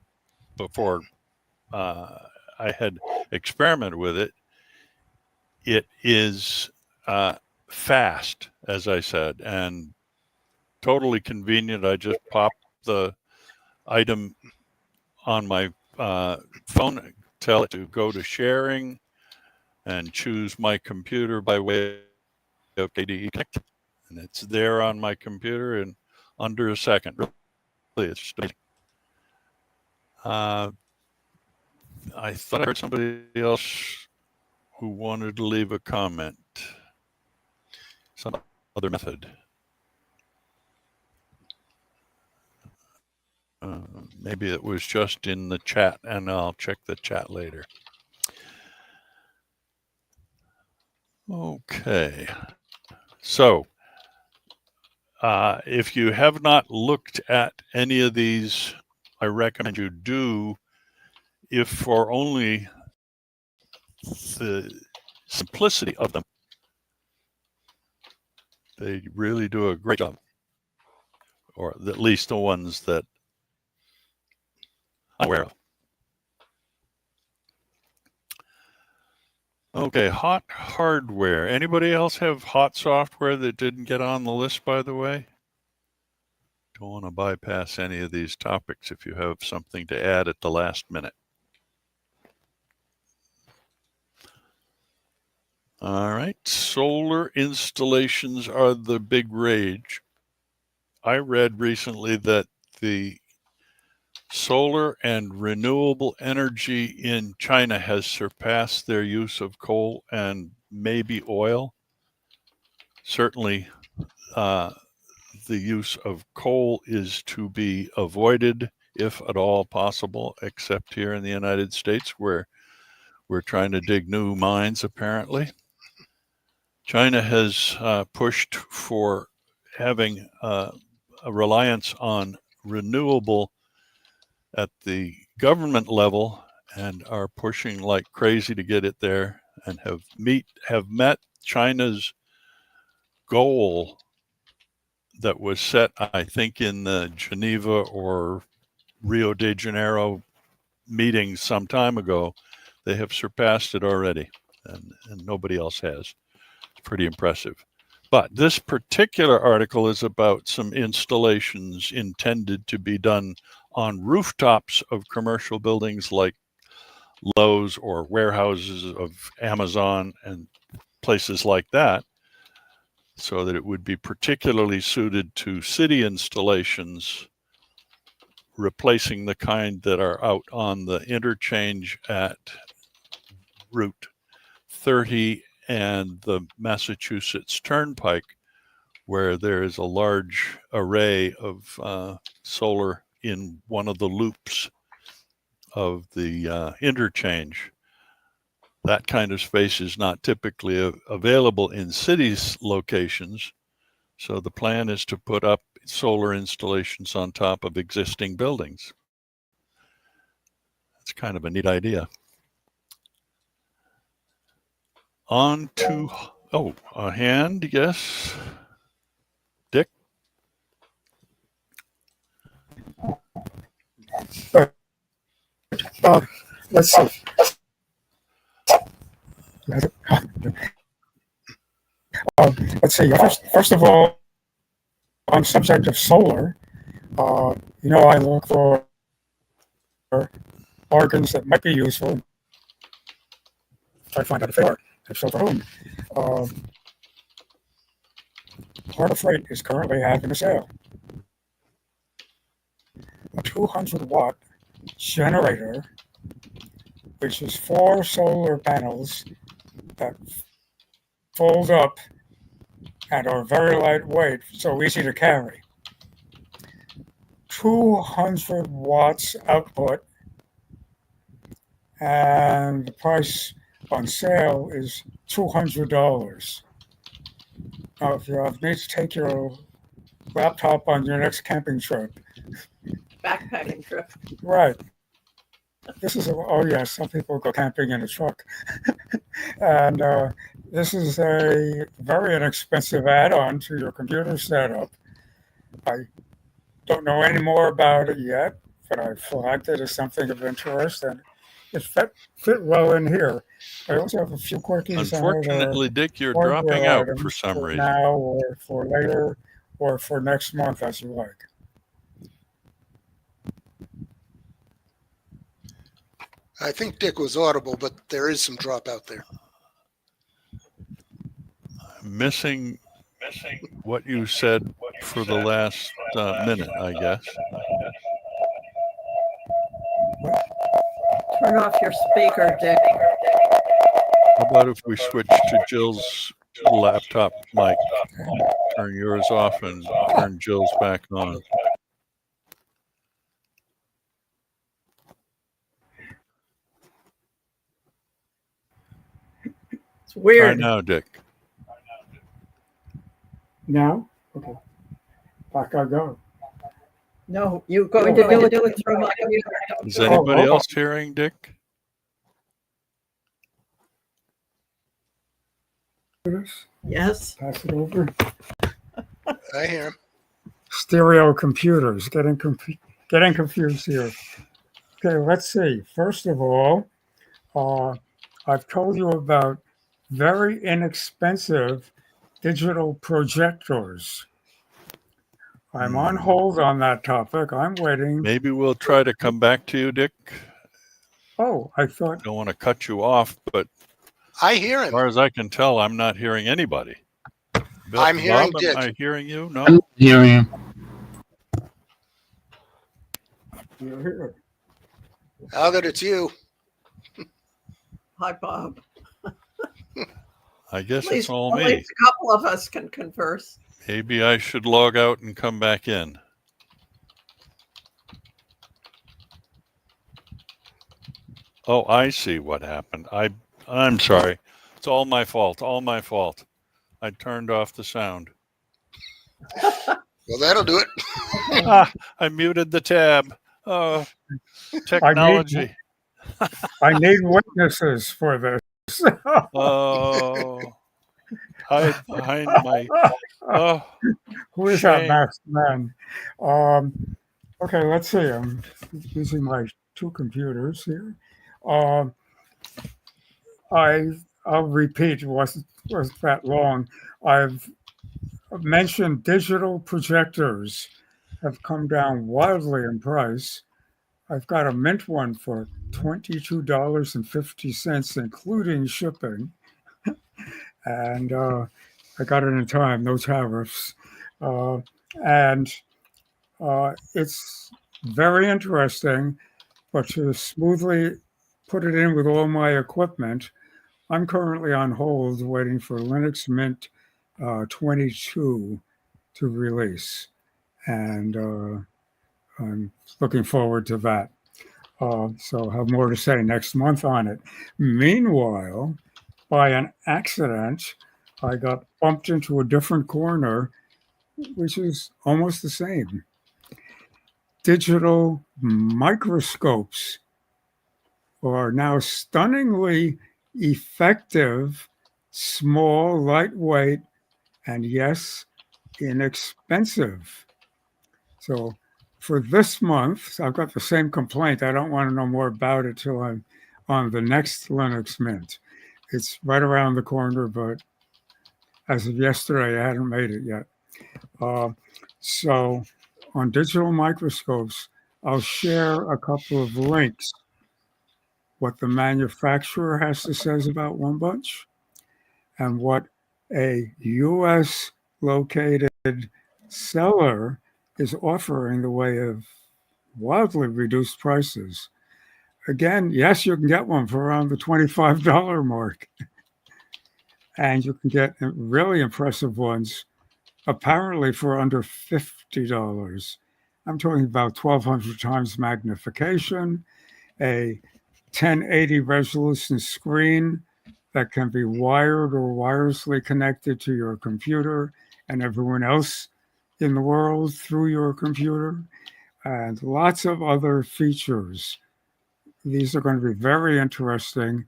before I had experimented with it. It is fast, as I said, and totally convenient. I just pop the item on my phone, tell it to go to sharing, and choose my computer by way of KDE Connect. And it's there on my computer in under a second. Really, it's just amazing. I thought I heard somebody else who wanted to leave a comment. Some other method. Maybe it was just in the chat, and I'll check the chat later. Okay. So, if you have not looked at any of these, I recommend you do, if for only the simplicity of them. They really do a great job, or at least the ones that I'm aware of. Okay, hot hardware. Anybody else have hot software that didn't get on the list, by the way? Don't want to bypass any of these topics if you have something to add at the last minute. All right, solar installations are the big rage. I read recently that the solar and renewable energy in China has surpassed their use of coal and maybe oil. Certainly, the use of coal is to be avoided if at all possible, except here in the United States where we're trying to dig new mines apparently. China has pushed for having a reliance on renewable at the government level and are pushing like crazy to get it there, and have met China's goal that was set, I think, in the Geneva or Rio de Janeiro meetings some time ago. They have surpassed it already, and nobody else has. It's pretty impressive. But this particular article is about some installations intended to be done on rooftops of commercial buildings like Lowe's or warehouses of Amazon and places like that. so that it would be particularly suited to city installations, replacing the kind that are out on the interchange at Route 30 and the Massachusetts Turnpike, where there is a large array of solar in one of the loops of the interchange. That kind of space is not typically available in cities locations. So the plan is to put up solar installations on top of existing buildings. It's kind of a neat idea. On to, a hand, yes. Dick? Let's see. Let's see. First of all, on subject of solar, I look for bargains that might be useful. Try to find out if they are. If so, for whom? Part of Freight is currently having a sale. A 200-watt generator, which is 4 solar panels that fold up and are very lightweight, so easy to carry. 200 watts output, and the price on sale is $200. Now, if you need to take your laptop on your next camping trip, Backpacking trip. right? This is some people go camping in a truck, and this is a very inexpensive add-on to your computer setup. I don't know any more about it yet, but I flagged it as something of interest, and it fit well in here. I also have a few quickies. Unfortunately, Dick, you're dropping out for some reason. Now, or for later, or for next month, as you like. I think Dick was audible, but there is some drop out there. Missing what you said for the last minute, I guess. Turn off your speaker, Dick. How about if we switch to Jill's laptop mic? Turn yours off and turn Jill's back on. It's weird. I know, Dick. Now? Okay. Back I go. No, you're going to do it through my computer. Is anybody else hearing Dick? Yes. Pass it over. I hear him. Stereo computers. Getting confused here. Okay, let's see. First of all, I've told you about very inexpensive digital projectors. I'm on hold on that topic. I'm waiting. Maybe we'll try to come back to you, Dick. Oh, I thought. Don't want to cut you off, but I hear as him. far as I can tell, I'm not hearing anybody. I'm hearing Bob, Dick. am I hearing you? No? I'm hearing you. You're here. Now that it's you. Hi, Bob. I guess At it's all at me. least a couple of us can converse. Maybe I should log out and come back in. Oh, I see what happened. I'm sorry. It's all my fault. All my fault. I turned off the sound. Well, that'll do it. I muted the tab. Oh, technology. I need witnesses for this. Oh, hide behind my. Oh, Who is that shame. masked man? Okay, let's see. I'm using my 2 computers here. I'll repeat. It wasn't that long. I've mentioned digital projectors have come down wildly in price. I've got a mint one for $22.50, including shipping. And I got it in time, no tariffs. And it's very interesting, but to smoothly put it in with all my equipment, I'm currently on hold waiting for Linux Mint 22 to release. And I'm looking forward to that. So I'll have more to say next month on it. Meanwhile, by an accident, I got bumped into a different corner, which is almost the same. Digital microscopes are now stunningly effective, small, lightweight, and yes, inexpensive. So for this month, I've got the same complaint. I don't want to know more about it till I'm on the next Linux Mint. It's right around the corner, but as of yesterday, I hadn't made it yet. So on digital microscopes, I'll share a couple of links, what the manufacturer has to say about one bunch, and what a US located seller is offering the way of wildly reduced prices. Again, yes, you can get one for around the $25 mark. And you can get really impressive ones, apparently for under $50. I'm talking about 1200 times magnification, a 1080 resolution screen that can be wired or wirelessly connected to your computer and everyone else in the world through your computer, and lots of other features. These are going to be very interesting.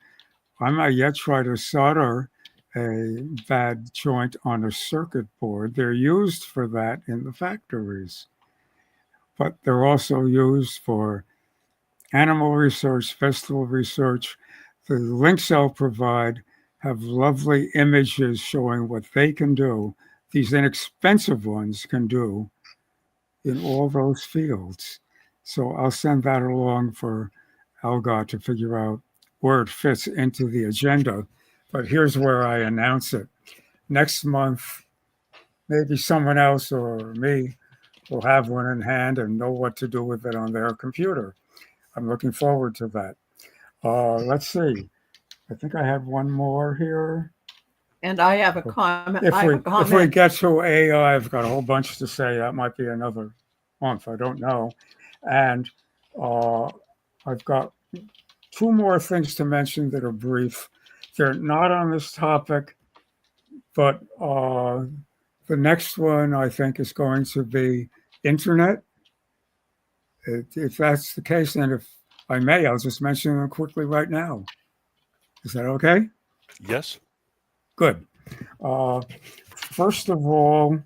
I might yet try to solder a bad joint on a circuit board. They're used for that in the factories, but they're also used for animal research, vegetable research. The links I'll provide have lovely images showing what they can do, these inexpensive ones can do in all those fields. So I'll send that along for Algot to figure out where it fits into the agenda. But here's where I announce it. Next month, maybe someone else or me will have one in hand and know what to do with it on their computer. I'm looking forward to that. Let's see. I think I have one more here. And I have a comment. If we get to AI, I've got a whole bunch to say. That might be another month. I don't know. And I've got two more things to mention that are brief. They're not on this topic, but the next one I think is going to be internet. If that's the case, and if I may, I'll just mention them quickly right now. Is that okay? Yes. Good. First of all,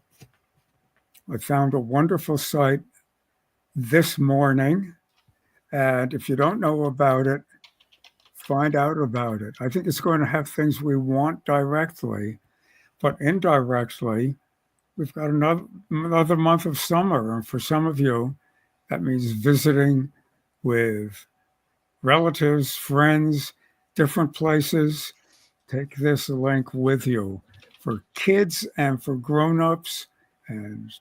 I found a wonderful site this morning. And if you don't know about it, find out about it. I think it's going to have things we want directly, but indirectly, we've got another month of summer. And for some of you, that means visiting with relatives, friends, different places. Take this link with you for kids and for grown-ups and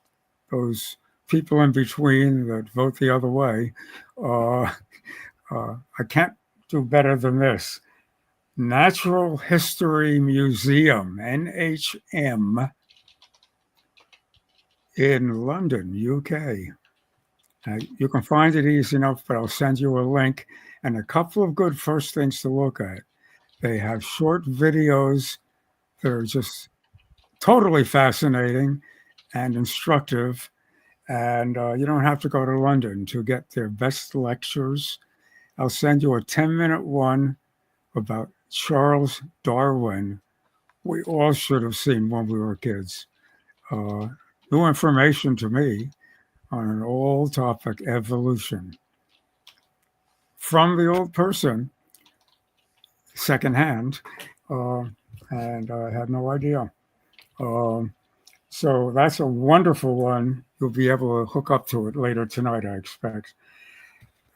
those people in between that vote the other way. I can't do better than this. Natural History Museum, NHM, in London, UK. You can find it easy enough, but I'll send you a link and a couple of good first things to look at. They have short videos that are just totally fascinating and instructive. And you don't have to go to London to get their best lectures. I'll send you a 10-minute one about Charles Darwin. We all should have seen when we were kids. New information to me on an old topic, evolution. From the old person, secondhand, and I had no idea. So that's a wonderful one. You'll be able to hook up to it later tonight, I expect.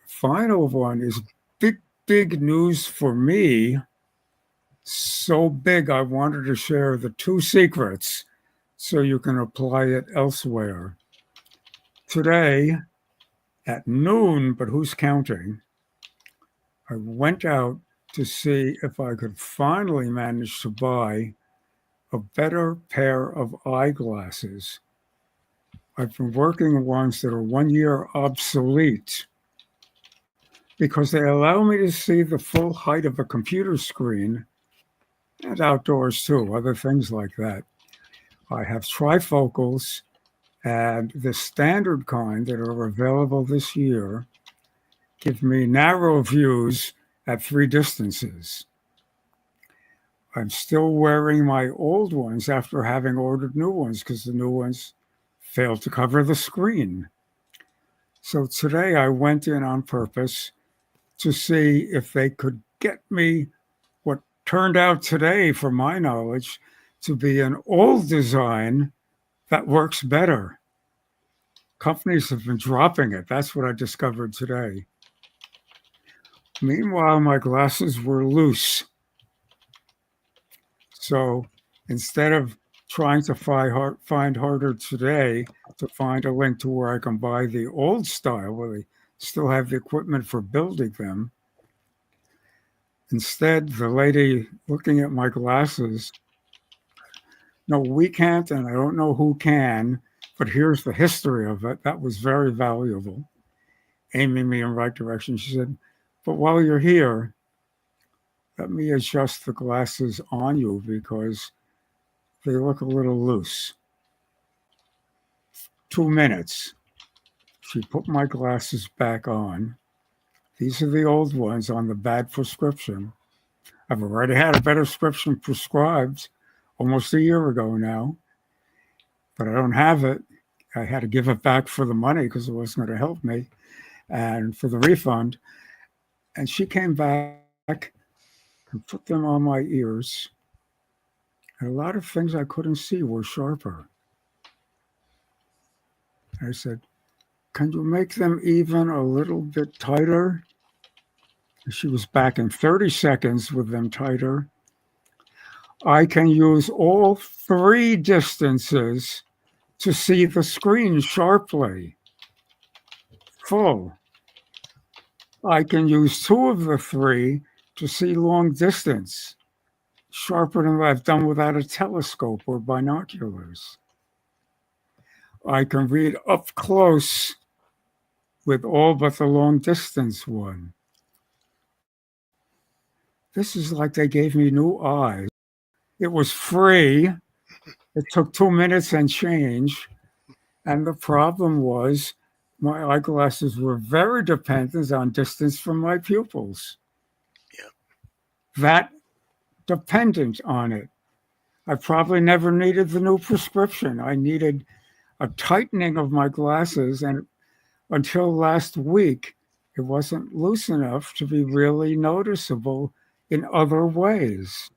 Final one is big news for me. so big I wanted to share the 2 secrets so you can apply it elsewhere. Today at noon, but who's counting, I went out to see if I could finally manage to buy a better pair of eyeglasses. I've been working on ones that are 1 year obsolete because they allow me to see the full height of a computer screen and outdoors too, other things like that. I have trifocals and the standard kind that are available this year give me narrow views at 3 distances. I'm still wearing my old ones after having ordered new ones because the new ones failed to cover the screen. So today I went in on purpose to see if they could get me what turned out today, from my knowledge, to be an old design that works better. Companies have been dropping it. That's what I discovered today. Meanwhile, my glasses were loose. So instead of trying to find harder today to find a link to where I can buy the old style, where they still have the equipment for building them, instead, the lady looking at my glasses, no, we can't, and I don't know who can, but here's the history of it. That was very valuable, aiming me in the right direction. She said, but while you're here, let me adjust the glasses on you because they look a little loose. 2 minutes. She put my glasses back on. These are the old ones on the bad prescription. I've already had a better prescription prescribed almost a year ago now, but I don't have it. I had to give it back for the money because it wasn't going to help me and for the refund. And she came back and put them on my ears. And a lot of things I couldn't see were sharper. I said, can you make them even a little bit tighter? And she was back in 30 seconds with them tighter. I can use all 3 distances to see the screen sharply, full. I can use 2 of the 3 to see long distance, sharper than I've done without a telescope or binoculars. I can read up close with all but the long distance one. This is like they gave me new eyes. It was free. It took 2 minutes and change. And the problem was my eyeglasses were very dependent on distance from my pupils. Yeah. That dependent on it. I probably never needed the new prescription. I needed a tightening of my glasses, and until last week, it wasn't loose enough to be really noticeable in other ways.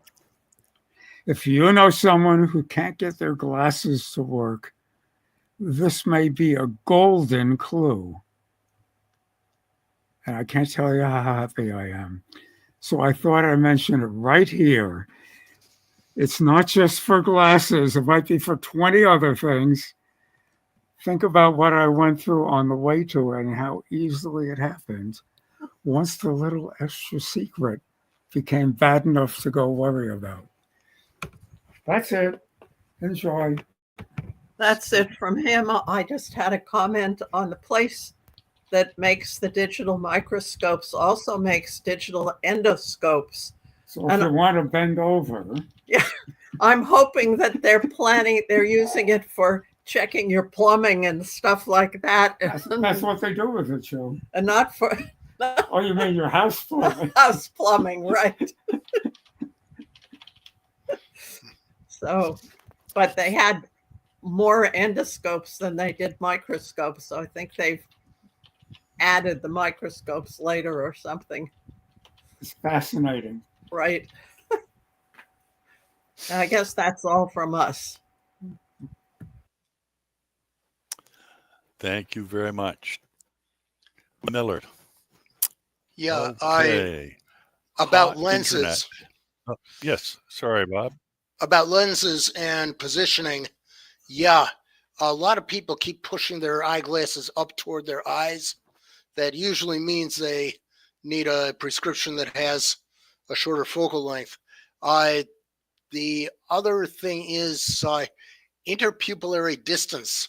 If you know someone who can't get their glasses to work, this may be a golden clue. And I can't tell you how happy I am. So I thought I'd mention it right here. It's not just for glasses. It might be for 20 other things. Think about what I went through on the way to it and how easily it happened once the little extra secret became bad enough to go worry about. That's it. Enjoy. That's it from him. I just had a comment on the place that makes the digital microscopes also makes digital endoscopes. So if you want to bend over. Yeah, I'm hoping that they're using it for checking your plumbing and stuff like that. That's what they do with it, Joe. And not for Oh, you mean your house plumbing? house plumbing, right? So, but they had more endoscopes than they did microscopes. So I think they've added the microscopes later or something. It's fascinating. Right. I guess that's all from us. Thank you very much. Millard. Yeah, Okay. about Hot lenses. internet. Yes, sorry, Bob. About lenses and positioning, yeah, a lot of people keep pushing their eyeglasses up toward their eyes. That usually means they need a prescription that has a shorter focal length. The other thing is interpupillary distance,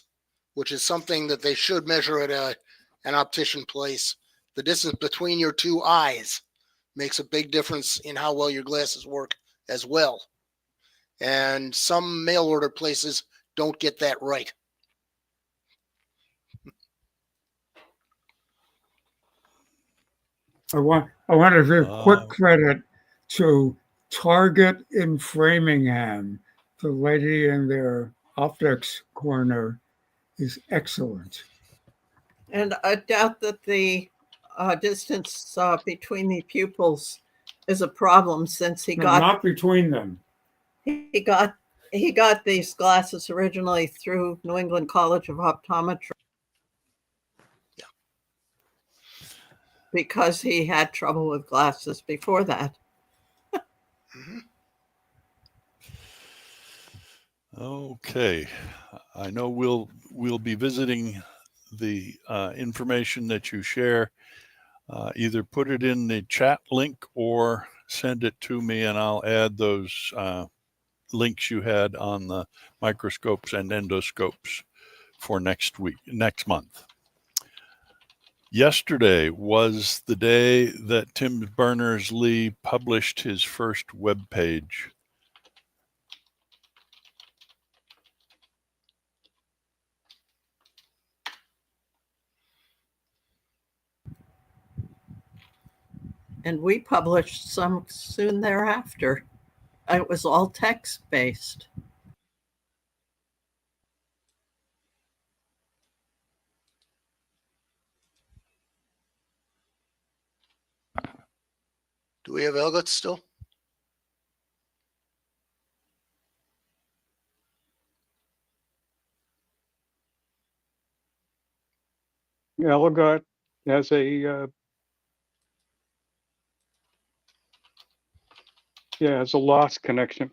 which is something that they should measure at an optician place. The distance between your two eyes makes a big difference in how well your glasses work as well. And some mail order places don't get that right. I want to give quick Uh, credit to Target in Framingham. The lady in their optics corner is excellent. And I doubt that the distance between the pupils is a problem since No, not between them. he got he got these glasses originally through New England College of Optometry because he had trouble with glasses before that. Mhm. okay, I know we'll be visiting the information that you share. Either put it in the chat link or send it to me, and I'll add those links you had on the microscopes and endoscopes for next month. Yesterday was the day that Tim Berners-Lee published his first web page. And we published some soon thereafter. It was all text based. Do we have Elgot still? Elligot has has a lost connection.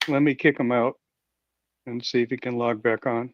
Let me kick him out and see if he can log back on.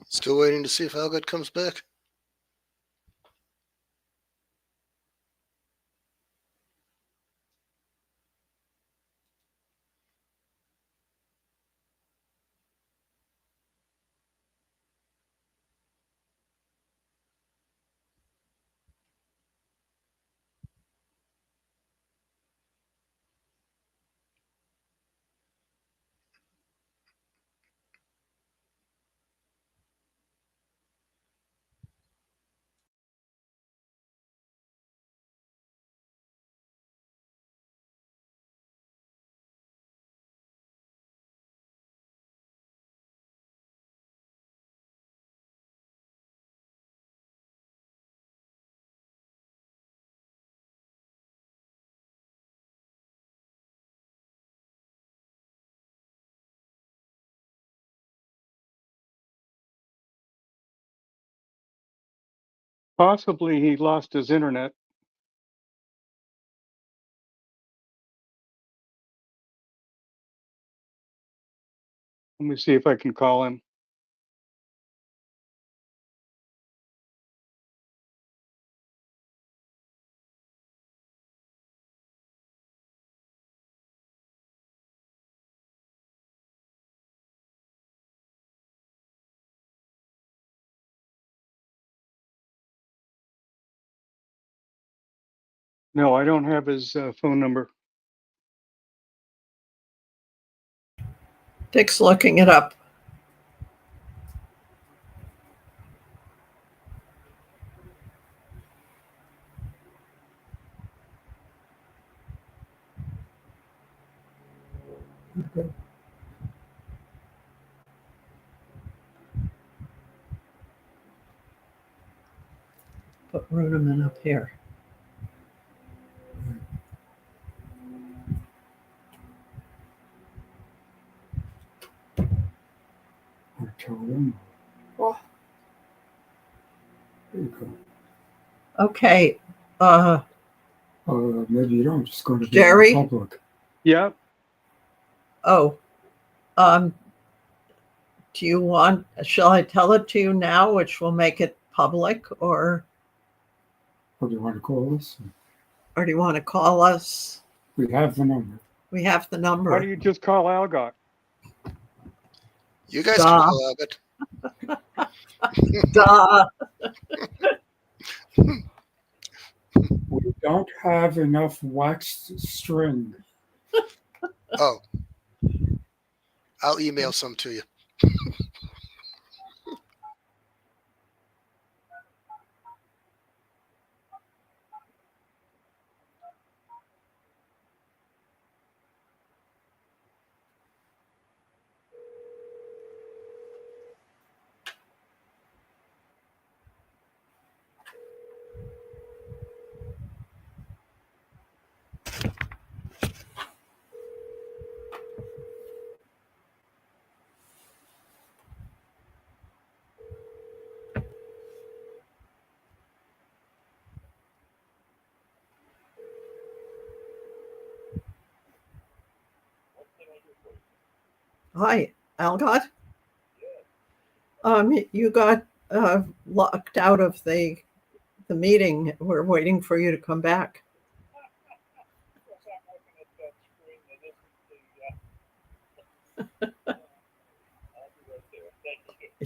Still waiting to see if Elgot comes back. Possibly he lost his internet. Let me see if I can call him. No, I don't have his phone number. Dick's looking it up. Okay. Put Ruderman up here. I tell them. Oh. There you Okay. go. Maybe you don't. It's going to be Jerry? public. Yeah, Oh. Do you want, shall I tell it to you now, which will make it public, or Or do you want to call us? do you want to call us? We have the number. We have the why number. do you just call Algot? You guys Duh. can call it. Duh. We don't have enough waxed string. Oh, I'll email some to you. Hi, Algot. You got locked out of the meeting. We're waiting for you to come back.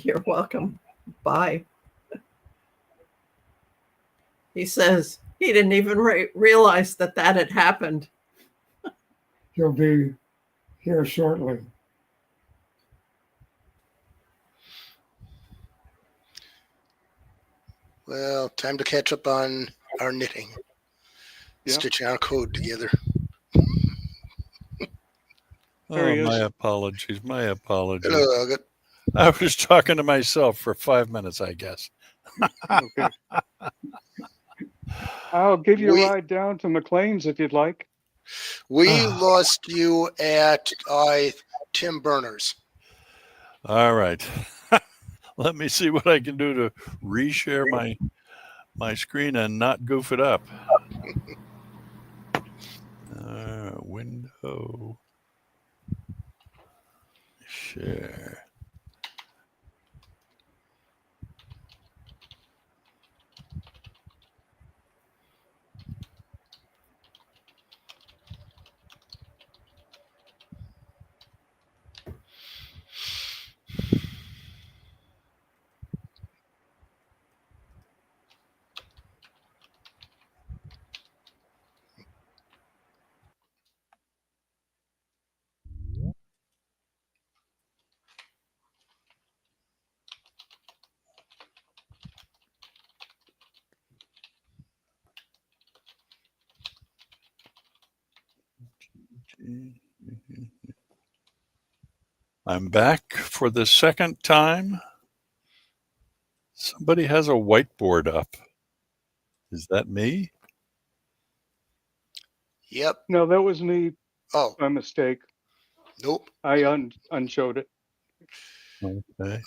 You're welcome. Bye. He says he didn't even realize that had happened. He'll be here shortly. Well, time to catch up on our knitting. Yeah. Stitching our code together. There he Oh, my is. apologies. My apologies. Hello, Algot. I was talking to myself for 5 minutes, I guess. Okay. I'll give you We- a ride down to McLean's if you'd like. We lost you at Tim Berners. All right. Let me see what I can do to reshare my screen and not goof it up. Window. Share. I'm back for the second time. Somebody has a whiteboard up. Is that me? Yep. No, that was me Oh, by mistake. nope. I unshowed it. Okay.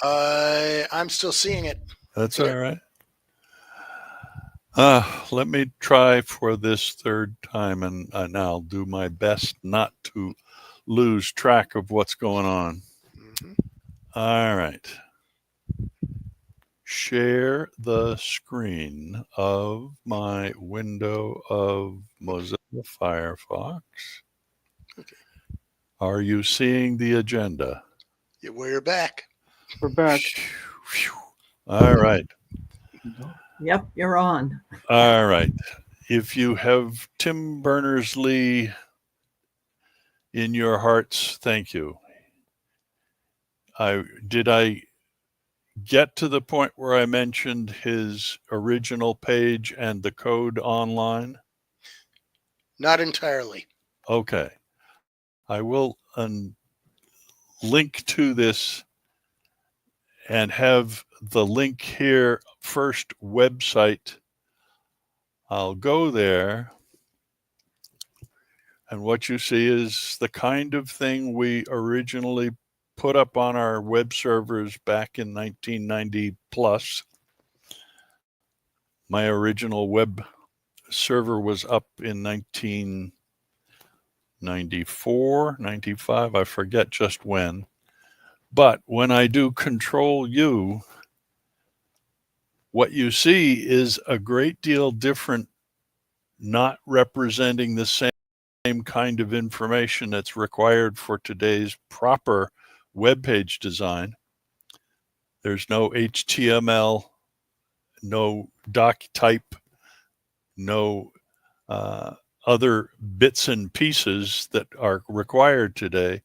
I'm still seeing it. That's There. all right. Let me try for this third time, and I'll do my best not to lose track of what's going on. Mhm. All right. Share the screen of my window of Mozilla Firefox. Okay. Are you seeing the agenda? Yeah, we're back. We're back. All right. Yep, you're on. All right. If you have Tim Berners-Lee in your hearts, thank you. Did I get to the point where I mentioned his original page and the code online? Not entirely. Okay. I will link to this and have the link here first website. I'll go there. And what you see is the kind of thing we originally put up on our web servers back in 1990 plus. My original web server was up in 1994, 95, I forget just when. But when I do Control U, what you see is a great deal different, not representing the same kind of information that's required for today's proper web page design. There's no HTML, no doc type, no other bits and pieces that are required today.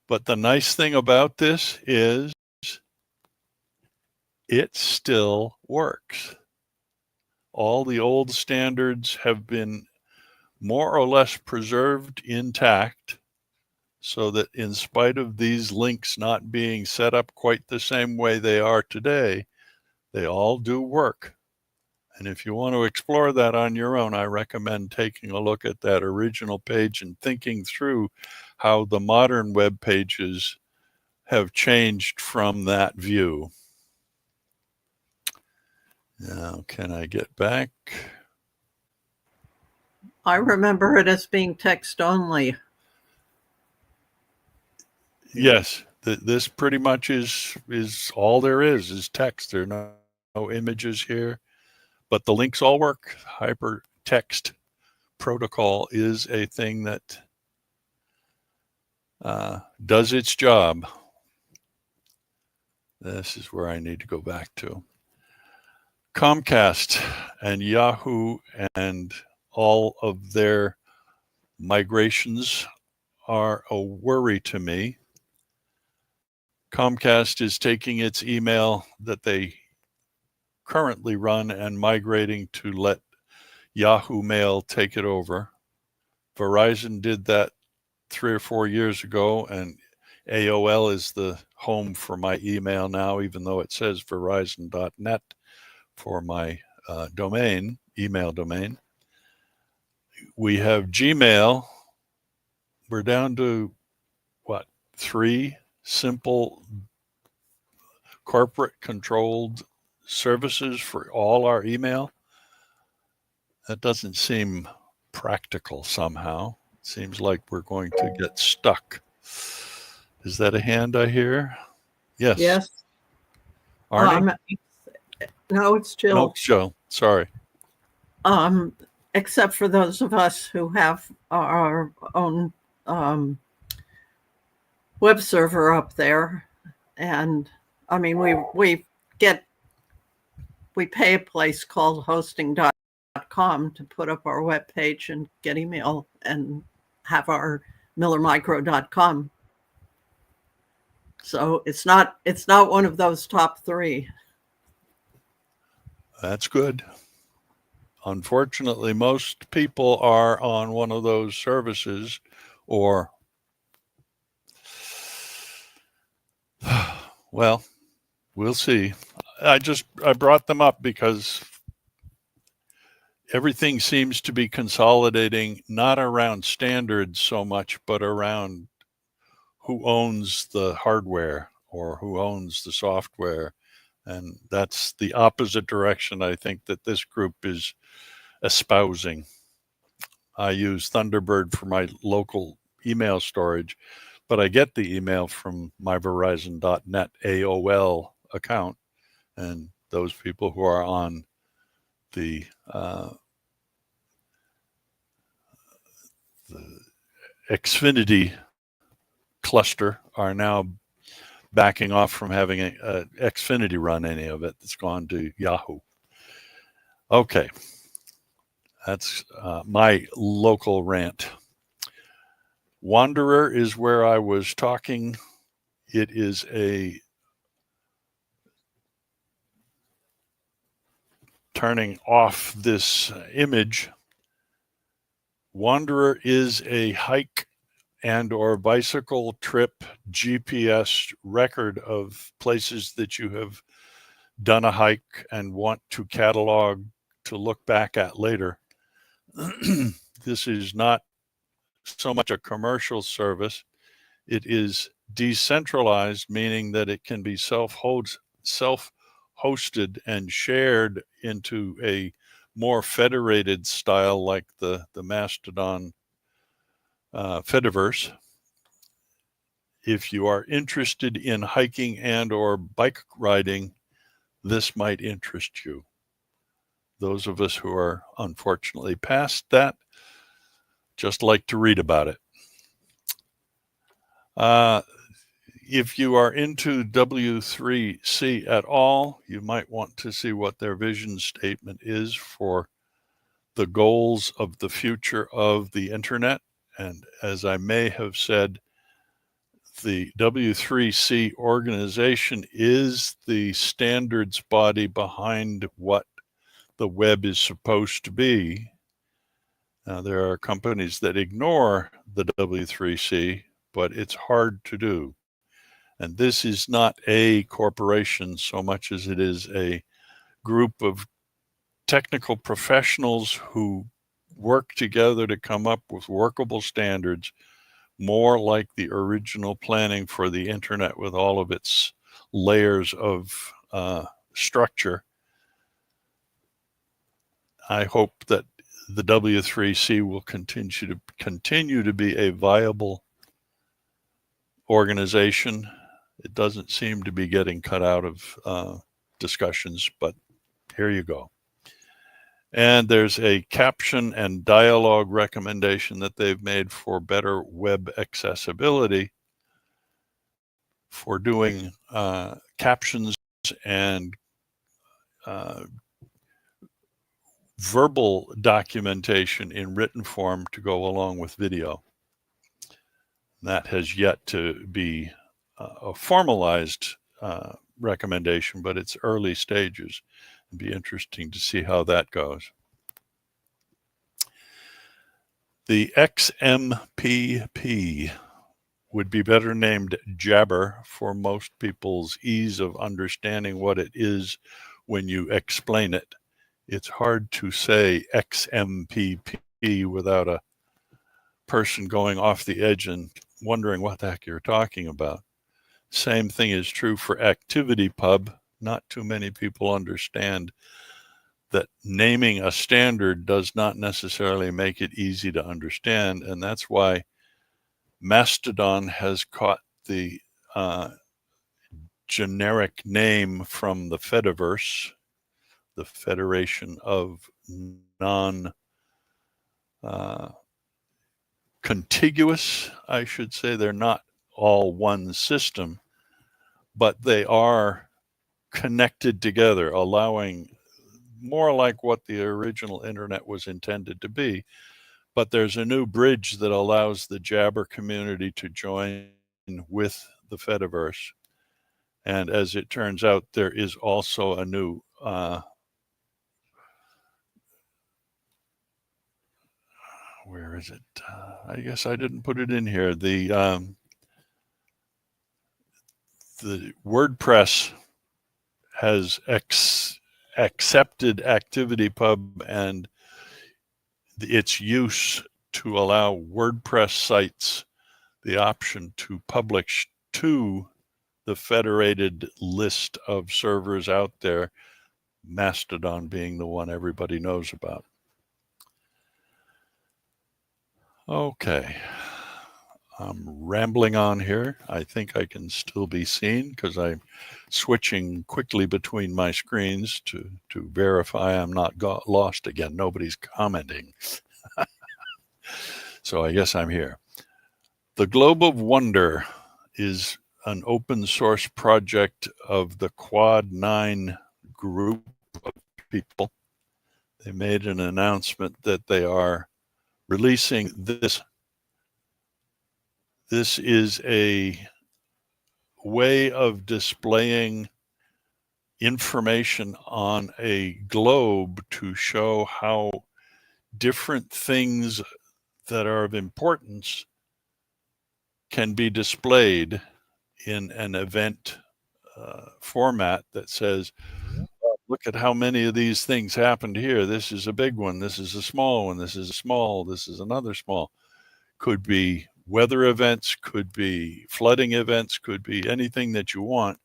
But the nice thing about this is it still works. All the old standards have been more or less preserved intact, so that in spite of these links not being set up quite the same way they are today, they all do work. And if you want to explore that on your own, I recommend taking a look at that original page and thinking through how the modern web pages have changed from that view. Now, can I get back? I remember it as being text only. Yes, this pretty much is all there is text. There are no images here, but the links all work. Hypertext protocol is a thing that does its job. This is where I need to go back to. Comcast and Yahoo and all of their migrations are a worry to me. Comcast is taking its email that they currently run and migrating to let Yahoo Mail take it over. Verizon did that 3 or 4 years ago, and AOL is the home for my email now, even though it says verizon.net for my email domain. We have Gmail. We're down to what, 3 simple corporate controlled services for all our email. That doesn't seem practical somehow. It seems like we're going to get stuck. Is that a hand I hear? Yes. Yes. Arnie? No, it's Jill. No, it's Jill. Sorry. Except for those of us who have our own web server up there. And I mean, we pay a place called hosting.com to put up our web page and get email and have our millermicro.com. So it's not one of those top 3. That's good. Unfortunately, most people are on one of those services, or, well, we'll see. I brought them up because everything seems to be consolidating, not around standards so much, but around who owns the hardware or who owns the software. And that's the opposite direction I think that this group is espousing. I use Thunderbird for my local email storage, but I get the email from my Verizon.net AOL account. And those people who are on the Xfinity cluster are now backing off from having a Xfinity run any of it. It's gone to Yahoo. Okay, that's my local rant. Wanderer is where I was talking. It is a turning off this image. Wanderer is a hike and or bicycle trip GPS record of places that you have done a hike and want to catalog to look back at later. This is not so much a commercial service. It is decentralized, meaning that it can be self-hosted and shared into a more federated style like the Mastodon Fediverse. If you are interested in hiking and or bike riding, this might interest you. Those of us who are unfortunately past that just like to read about it. If you are into W3C at all, you might want to see what their vision statement is for the goals of the future of the internet. And as I may have said, the W3C organization is the standards body behind what the web is supposed to be. Now, there are companies that ignore the W3C, but it's hard to do. And this is not a corporation so much as it is a group of technical professionals who work together to come up with workable standards, more like the original planning for the internet with all of its layers of structure. I hope that the W3C will continue to be a viable organization. It doesn't seem to be getting cut out of discussions, but here you go. And there's a caption and dialogue recommendation that they've made for better web accessibility for doing captions and verbal documentation in written form to go along with video. That has yet to be a formalized recommendation, but it's early stages. It'd be interesting to see how that goes. The XMPP would be better named Jabber for most people's ease of understanding what it is when you explain it. It's hard to say XMPP without a person going off the edge and wondering what the heck you're talking about. Same thing is true for ActivityPub. Not too many people understand that naming a standard does not necessarily make it easy to understand, and that's why Mastodon has caught the generic name from the Fediverse, the Federation of non-contiguous, I should say. They're not all one system, but they are connected together, allowing more like what the original internet was intended to be. But there's a new bridge that allows the Jabber community to join with the Fediverse. And as it turns out, there is also a new where is it? I guess I didn't put it in here. The WordPress has accepted ActivityPub and its use to allow WordPress sites the option to publish to the federated list of servers out there, Mastodon being the one everybody knows about. Okay, I'm rambling on here. I think I can still be seen because I'm switching quickly between my screens to verify I'm not lost again. Nobody's commenting. So I guess I'm here. The Globe of Wonder is an open source project of the Quad 9 group of people. They made an announcement that they are releasing this. This is a way of displaying information on a globe to show how different things that are of importance can be displayed in an event format that says, look at how many of these things happened here. This is a big one. This is a small one. This is a small. This is another small. Could be weather events, could be flooding events, could be anything that you want.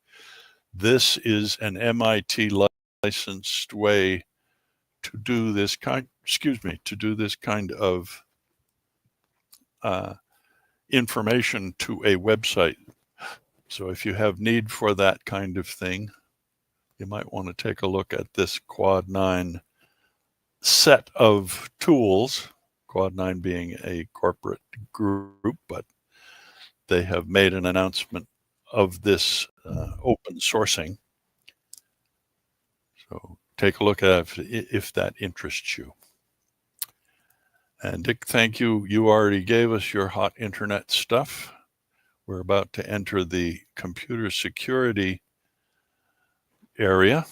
This is an MIT licensed way to do this kind, to do this kind of information to a website. So if you have need for that kind of thing, you might want to take a look at this Quad 9 set of tools, Quad 9 being a corporate group, but they have made an announcement of this open sourcing. So take a look at it if that interests you. And Dick, thank you. You already gave us your hot internet stuff. We're about to enter the computer security area.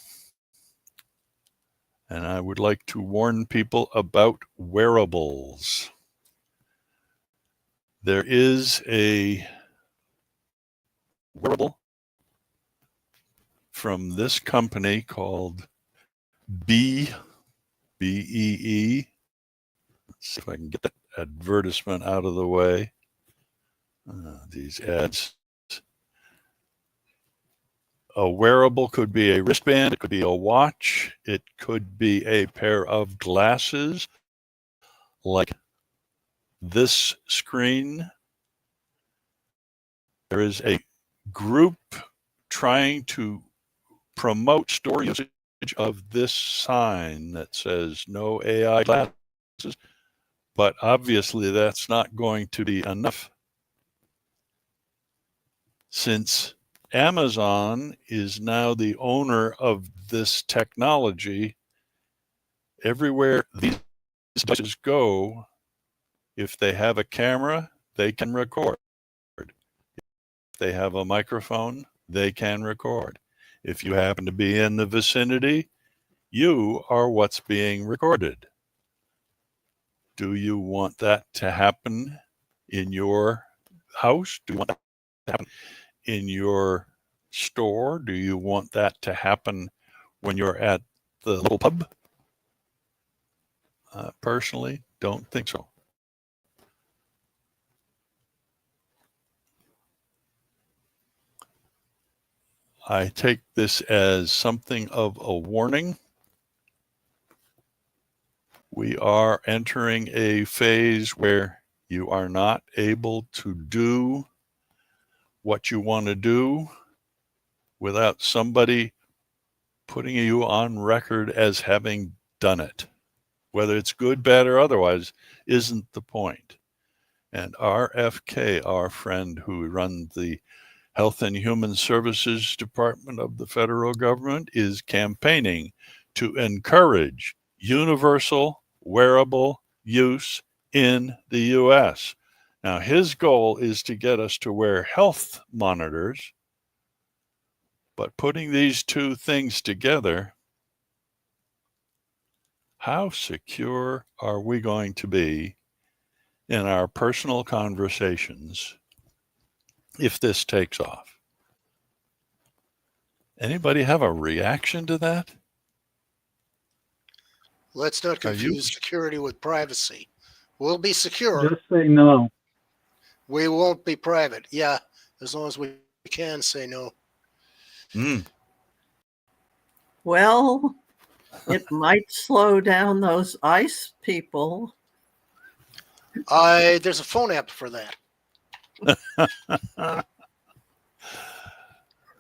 And I would like to warn people about wearables. There is a wearable from this company called BEE. Let's see if I can get that advertisement out of the way. These ads. A wearable could be a wristband, it could be a watch, it could be a pair of glasses like this screen. There is a group trying to promote store usage of this sign that says no AI glasses, but obviously that's not going to be enough since Amazon is now the owner of this technology. Everywhere these devices go, if they have a camera, they can record. If they have a microphone, they can record. If you happen to be in the vicinity, you are what's being recorded. Do you want that to happen in your house? Do you want that to happen in your store? Do you want that to happen when you're at the little pub? Personally, don't think so. I take this as something of a warning. We are entering a phase where you are not able to do what you want to do without somebody putting you on record as having done it. Whether it's good, bad, or otherwise isn't the point. And RFK, our friend who runs the Health and Human Services Department of the federal government, is campaigning to encourage universal wearable use in the US. Now, his goal is to get us to wear health monitors, but putting these two things together, how secure are we going to be in our personal conversations if this takes off? Anybody have a reaction to that? Let's not confuse security with privacy. We'll be secure. Just say no. We won't be private. Yeah, as long as we can say no. Mm. Well, it might slow down those ice people. There's a phone app for that.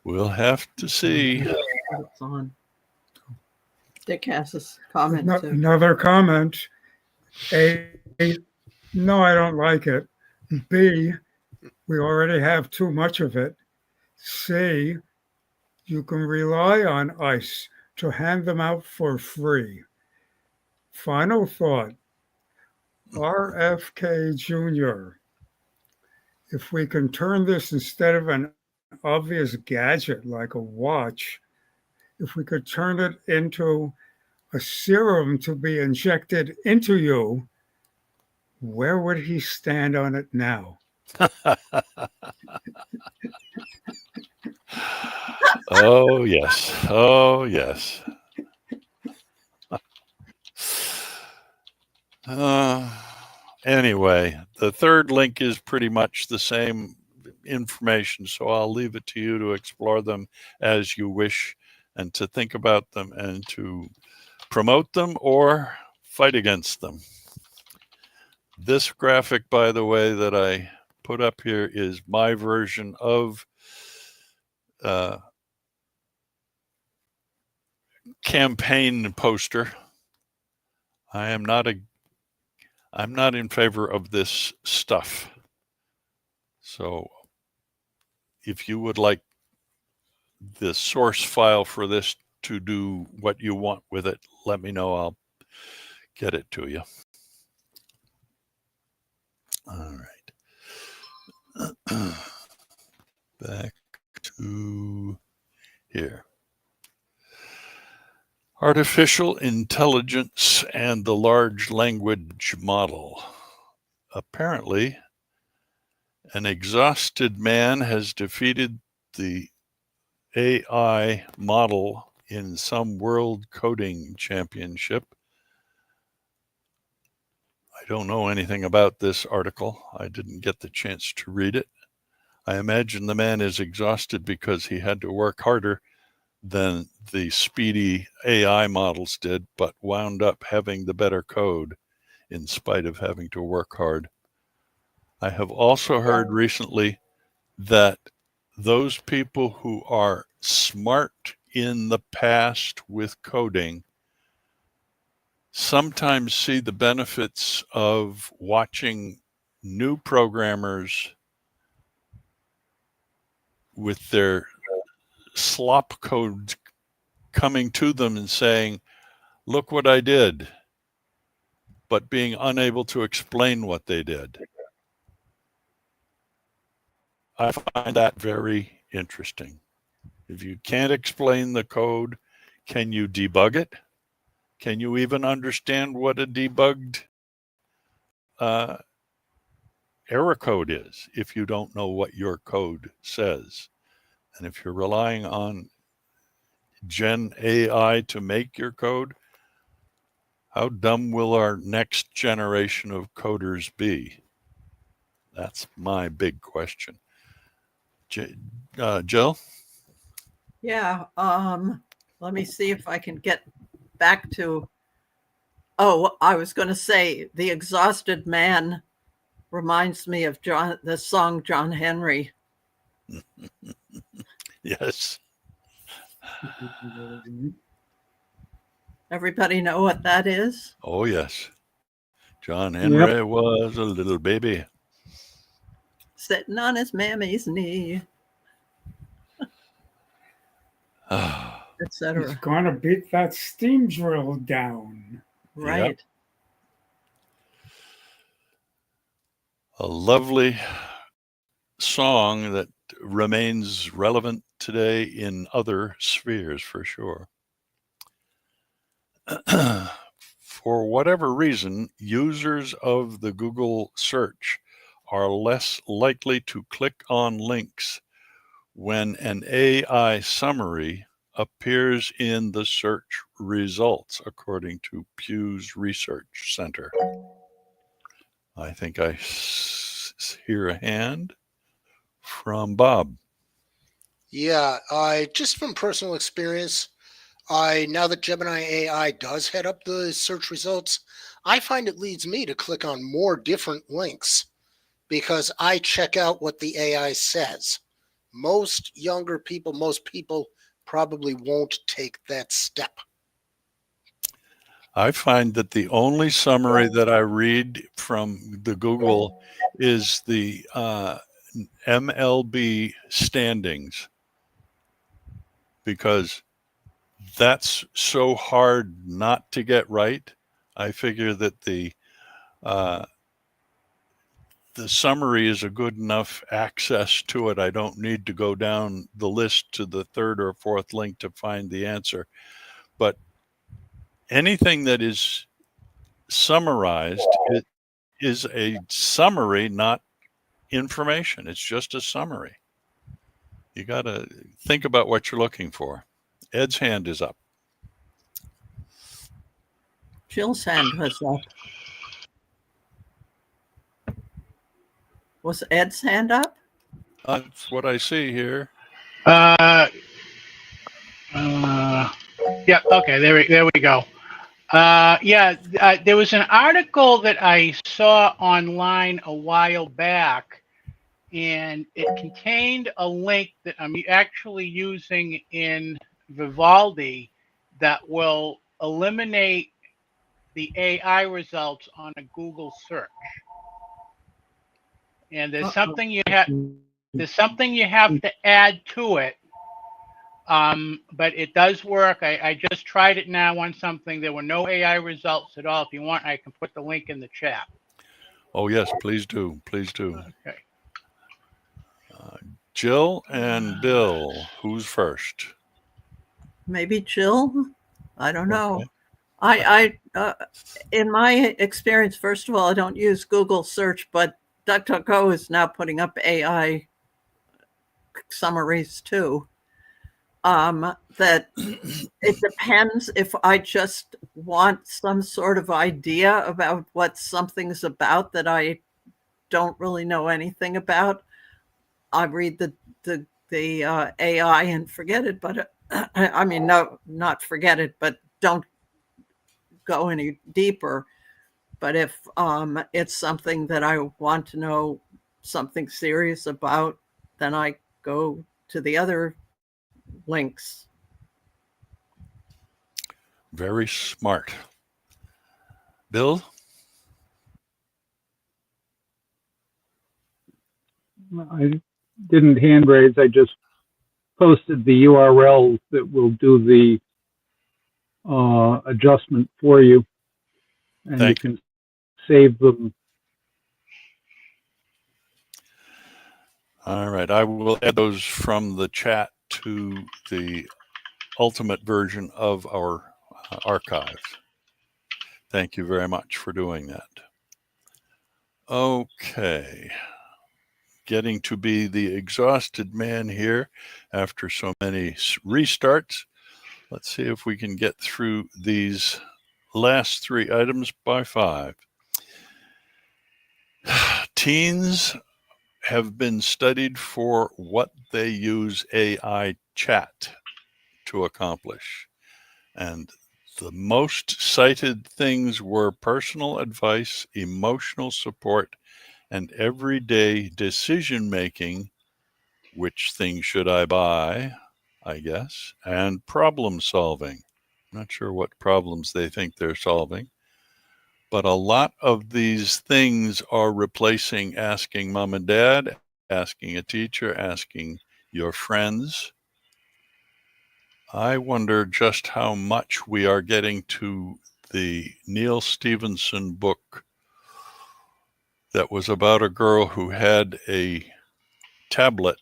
We'll have to see. It's on. Dick has a comment too. Another comment. A, no, I don't like it. B, we already have too much of it. C, you can rely on ICE to hand them out for free. Final thought. RFK Jr., if we can turn this instead of an obvious gadget like a watch, if we could turn it into a serum to be injected into you, where would he stand on it now? Oh, yes. Oh, yes. Anyway, the third link is pretty much the same information, so I'll leave it to you to explore them as you wish and to think about them and to promote them or fight against them. This graphic, by the way, that I put up here is my version of campaign poster. I'm not in favor of this stuff. So if you would like the source file for this to do what you want with it, let me know. I'll get it to you. All right. Back to here. Artificial intelligence and the large language model. Apparently, an exhausted man has defeated the AI model in some world coding championship. I don't know anything about this article. I didn't get the chance to read it. I imagine the man is exhausted because he had to work harder than the speedy AI models did, but wound up having the better code in spite of having to work hard. I have also heard recently that those people who are smart in the past with coding sometimes see the benefits of watching new programmers with their slop code coming to them and saying, look what I did, but being unable to explain what they did. I find that very interesting. If you can't explain the code, can you debug it? Can you even understand what a debugged error code is if you don't know what your code says? And if you're relying on Gen AI to make your code, how dumb will our next generation of coders be? That's my big question. Jill? Yeah. Let me see if I can get back to. Oh, I was going to say the exhausted man reminds me of the song John Henry. Yes. Everybody know what that is? Oh, yes. John Henry was a little baby. Sitting on his mammy's knee, etc. He's gonna beat that steam drill down. Right. Yep. A lovely song that remains relevant today in other spheres for sure. For whatever reason, users of the Google search are less likely to click on links when an AI summary appears in the search results, according to Pew's Research Center. I think I hear a hand from Bob. Yeah, I just from personal experience, I now that Gemini AI does head up the search results, I find it leads me to click on more different links because I check out what the AI says. Most younger people, most people probably won't take that step. I find that the only summary that I read from the Google is the MLB standings, because that's so hard not to get right. I figure that uh, the summary is a good enough access to it. I don't need to go down the list to the third or fourth link to find the answer. But anything that is summarized is a summary, not information. It's just a summary. You got to think about what you're looking for. Ed's hand is up. Jill's hand was up. Was Ed's hand up? That's what I see here. Yeah. Okay. There we go. There was an article that I saw online a while back, and it contained a link that I'm actually using in Vivaldi that will eliminate the AI results on a Google search. And there's something you have to add to it. But it does work. I just tried it now on something. There were no AI results at all. If you want, I can put the link in the chat. Oh, yes, please do. Please do. Okay. Jill and Bill, who's first? Maybe Jill? I don't know. Okay. I in my experience, first of all, I don't use Google search, but DuckDuckGo is now putting up AI summaries too. That it depends if I just want some sort of idea about what something's about that I don't really know anything about. I read the AI and forget it, but I mean, no, not forget it, but don't go any deeper. But if it's something that I want to know something serious about, then I go to the other links. Very smart. Bill? I didn't hand raise. I just posted the URLs that will do the adjustment for you, and Thank you can save them. All right. I will add those from the chat to the ultimate version of our archives. Thank you very much for doing that. Okay. Getting to be the exhausted man here after so many restarts. Let's see if we can get through these last three items by 5. Teens have been studied for what they use AI chat to accomplish. And the most cited things were personal advice, emotional support, and everyday decision making. Which thing should I buy? I guess. And problem solving. Not sure what problems they think they're solving. But a lot of these things are replacing asking mom and dad, asking a teacher, asking your friends. I wonder just how much we are getting to the Neil Stevenson book that was about a girl who had a tablet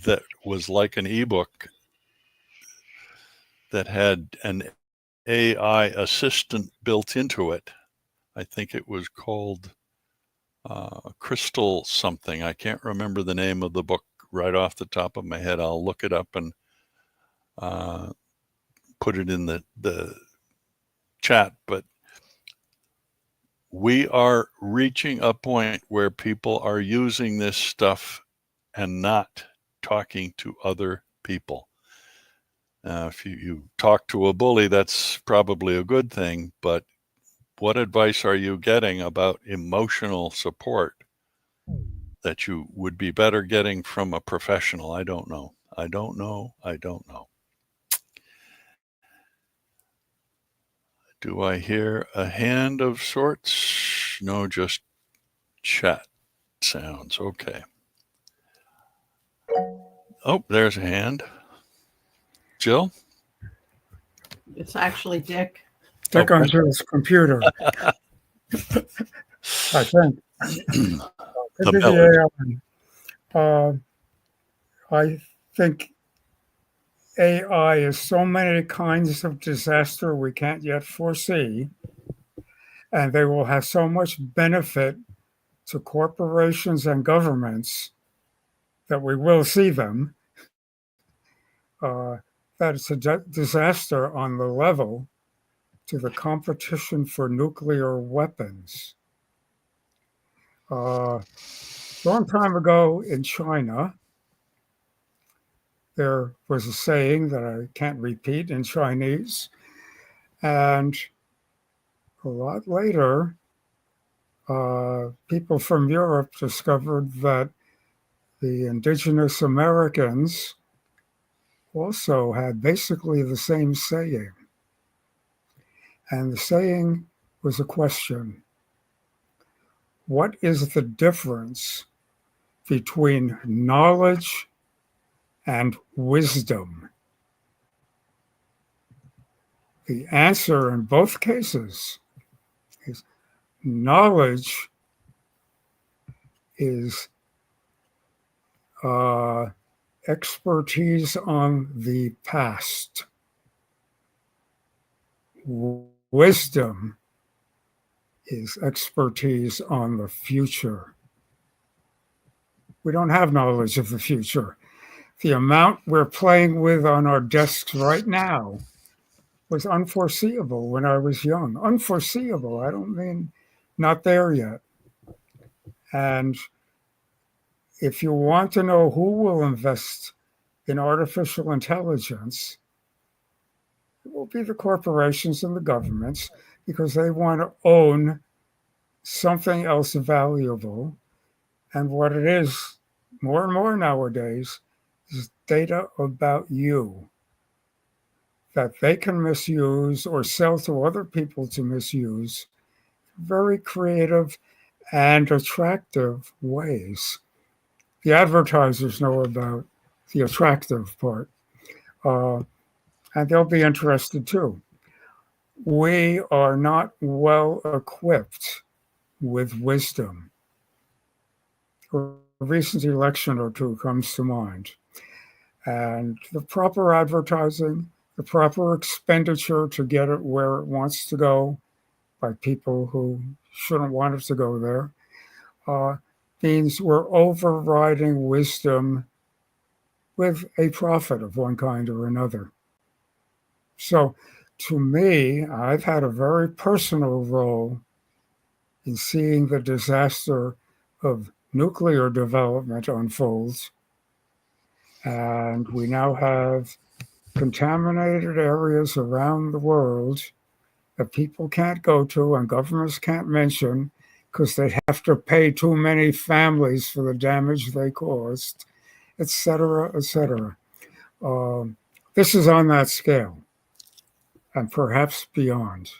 that was like an ebook that had an AI assistant built into it. I think it was called Crystal something. I can't remember the name of the book right off the top of my head. I'll look it up and put it in the chat. But we are reaching a point where people are using this stuff and not talking to other people. If you talk to a bully, that's probably a good thing, but what advice are you getting about emotional support that you would be better getting from a professional? I don't know. I don't know. Do I hear a hand of sorts? No, just chat sounds. Okay. Oh, there's a hand. Jill? It's actually Dick. Dick Okay. onto his computer. I think. Could The be melody. the AI. I think AI is so many kinds of disaster we can't yet foresee, and they will have so much benefit to corporations and governments that we will see them. That it's a disaster on the level to the competition for nuclear weapons. A long time ago in China, there was a saying that I can't repeat in Chinese. And a lot later, people from Europe discovered that the indigenous Americans also had basically the same saying. And the saying was a question: what is the difference between knowledge and wisdom? The answer in both cases is knowledge is expertise on the past. Wisdom is expertise on the future. We don't have knowledge of the future. The amount we're playing with on our desks right now was unforeseeable when I was young. Unforeseeable. I don't mean not there yet. And if you want to know who will invest in artificial intelligence, it will be the corporations and the governments, because they want to own something else valuable. And what it is more and more nowadays is data about you that they can misuse or sell to other people to misuse. Very creative and attractive ways. The advertisers know about the attractive part, and they'll be interested too. We are not well equipped with wisdom. A recent election or two comes to mind, and the proper advertising, the proper expenditure to get it where it wants to go by people who shouldn't want it to go there, means we're overriding wisdom with a profit of one kind or another. So to me, I've had a very personal role in seeing the disaster of nuclear development unfolds. And we now have contaminated areas around the world that people can't go to and governments can't mention because they have to pay too many families for the damage they caused, et cetera, et cetera. This is on that scale and perhaps beyond.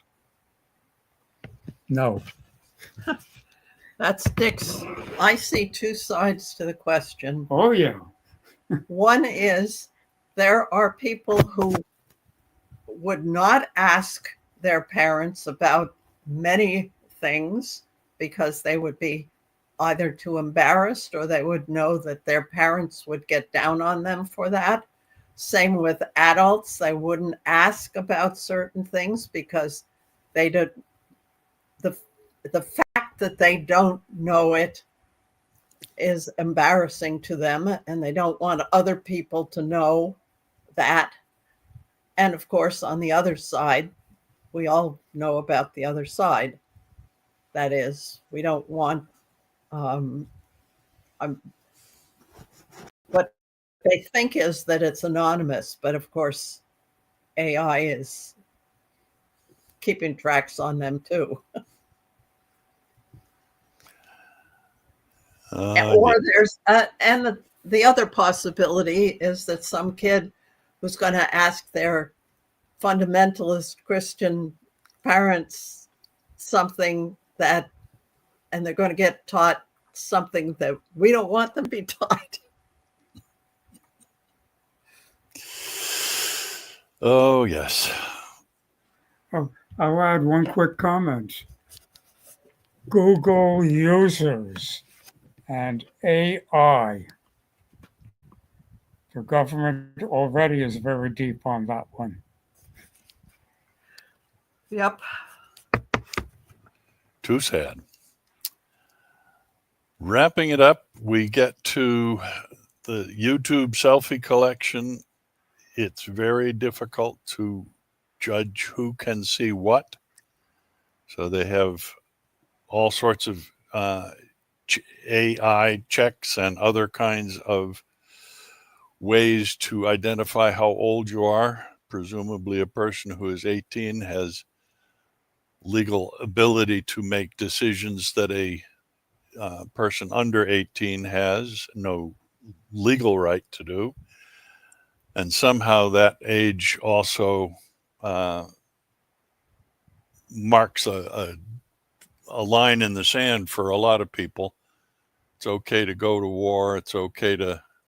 No. That's Dick's. I see two sides to the question. Oh, yeah. One is there are people who would not ask their parents about many things because they would be either too embarrassed or they would know that their parents would get down on them for that. Same with adults. They wouldn't ask about certain things because they don't, the fact that they don't know it is embarrassing to them, and they don't want other people to know that. And of course, on the other side, we all know about the other side. That is, we don't want, but they think is that it's anonymous, but of course, AI is keeping tracks on them too. Or there's and the other possibility is that some kid who's going to ask their fundamentalist Christian parents something that, and they're going to get taught something that we don't want them to be taught. Oh, yes. I'll add one quick comment. Google users and AI. The government already is very deep on that one. Yep. Too sad. Wrapping it up, we get to the YouTube selfie collection. It's very difficult to judge who can see what. So they have all sorts of AI checks and other kinds of ways to identify how old you are. Presumably a person who is 18 has legal ability to make decisions that a person under 18 has no legal right to do. And somehow that age also marks a line in the sand for a lot of people. It's okay to go to war. It's okay to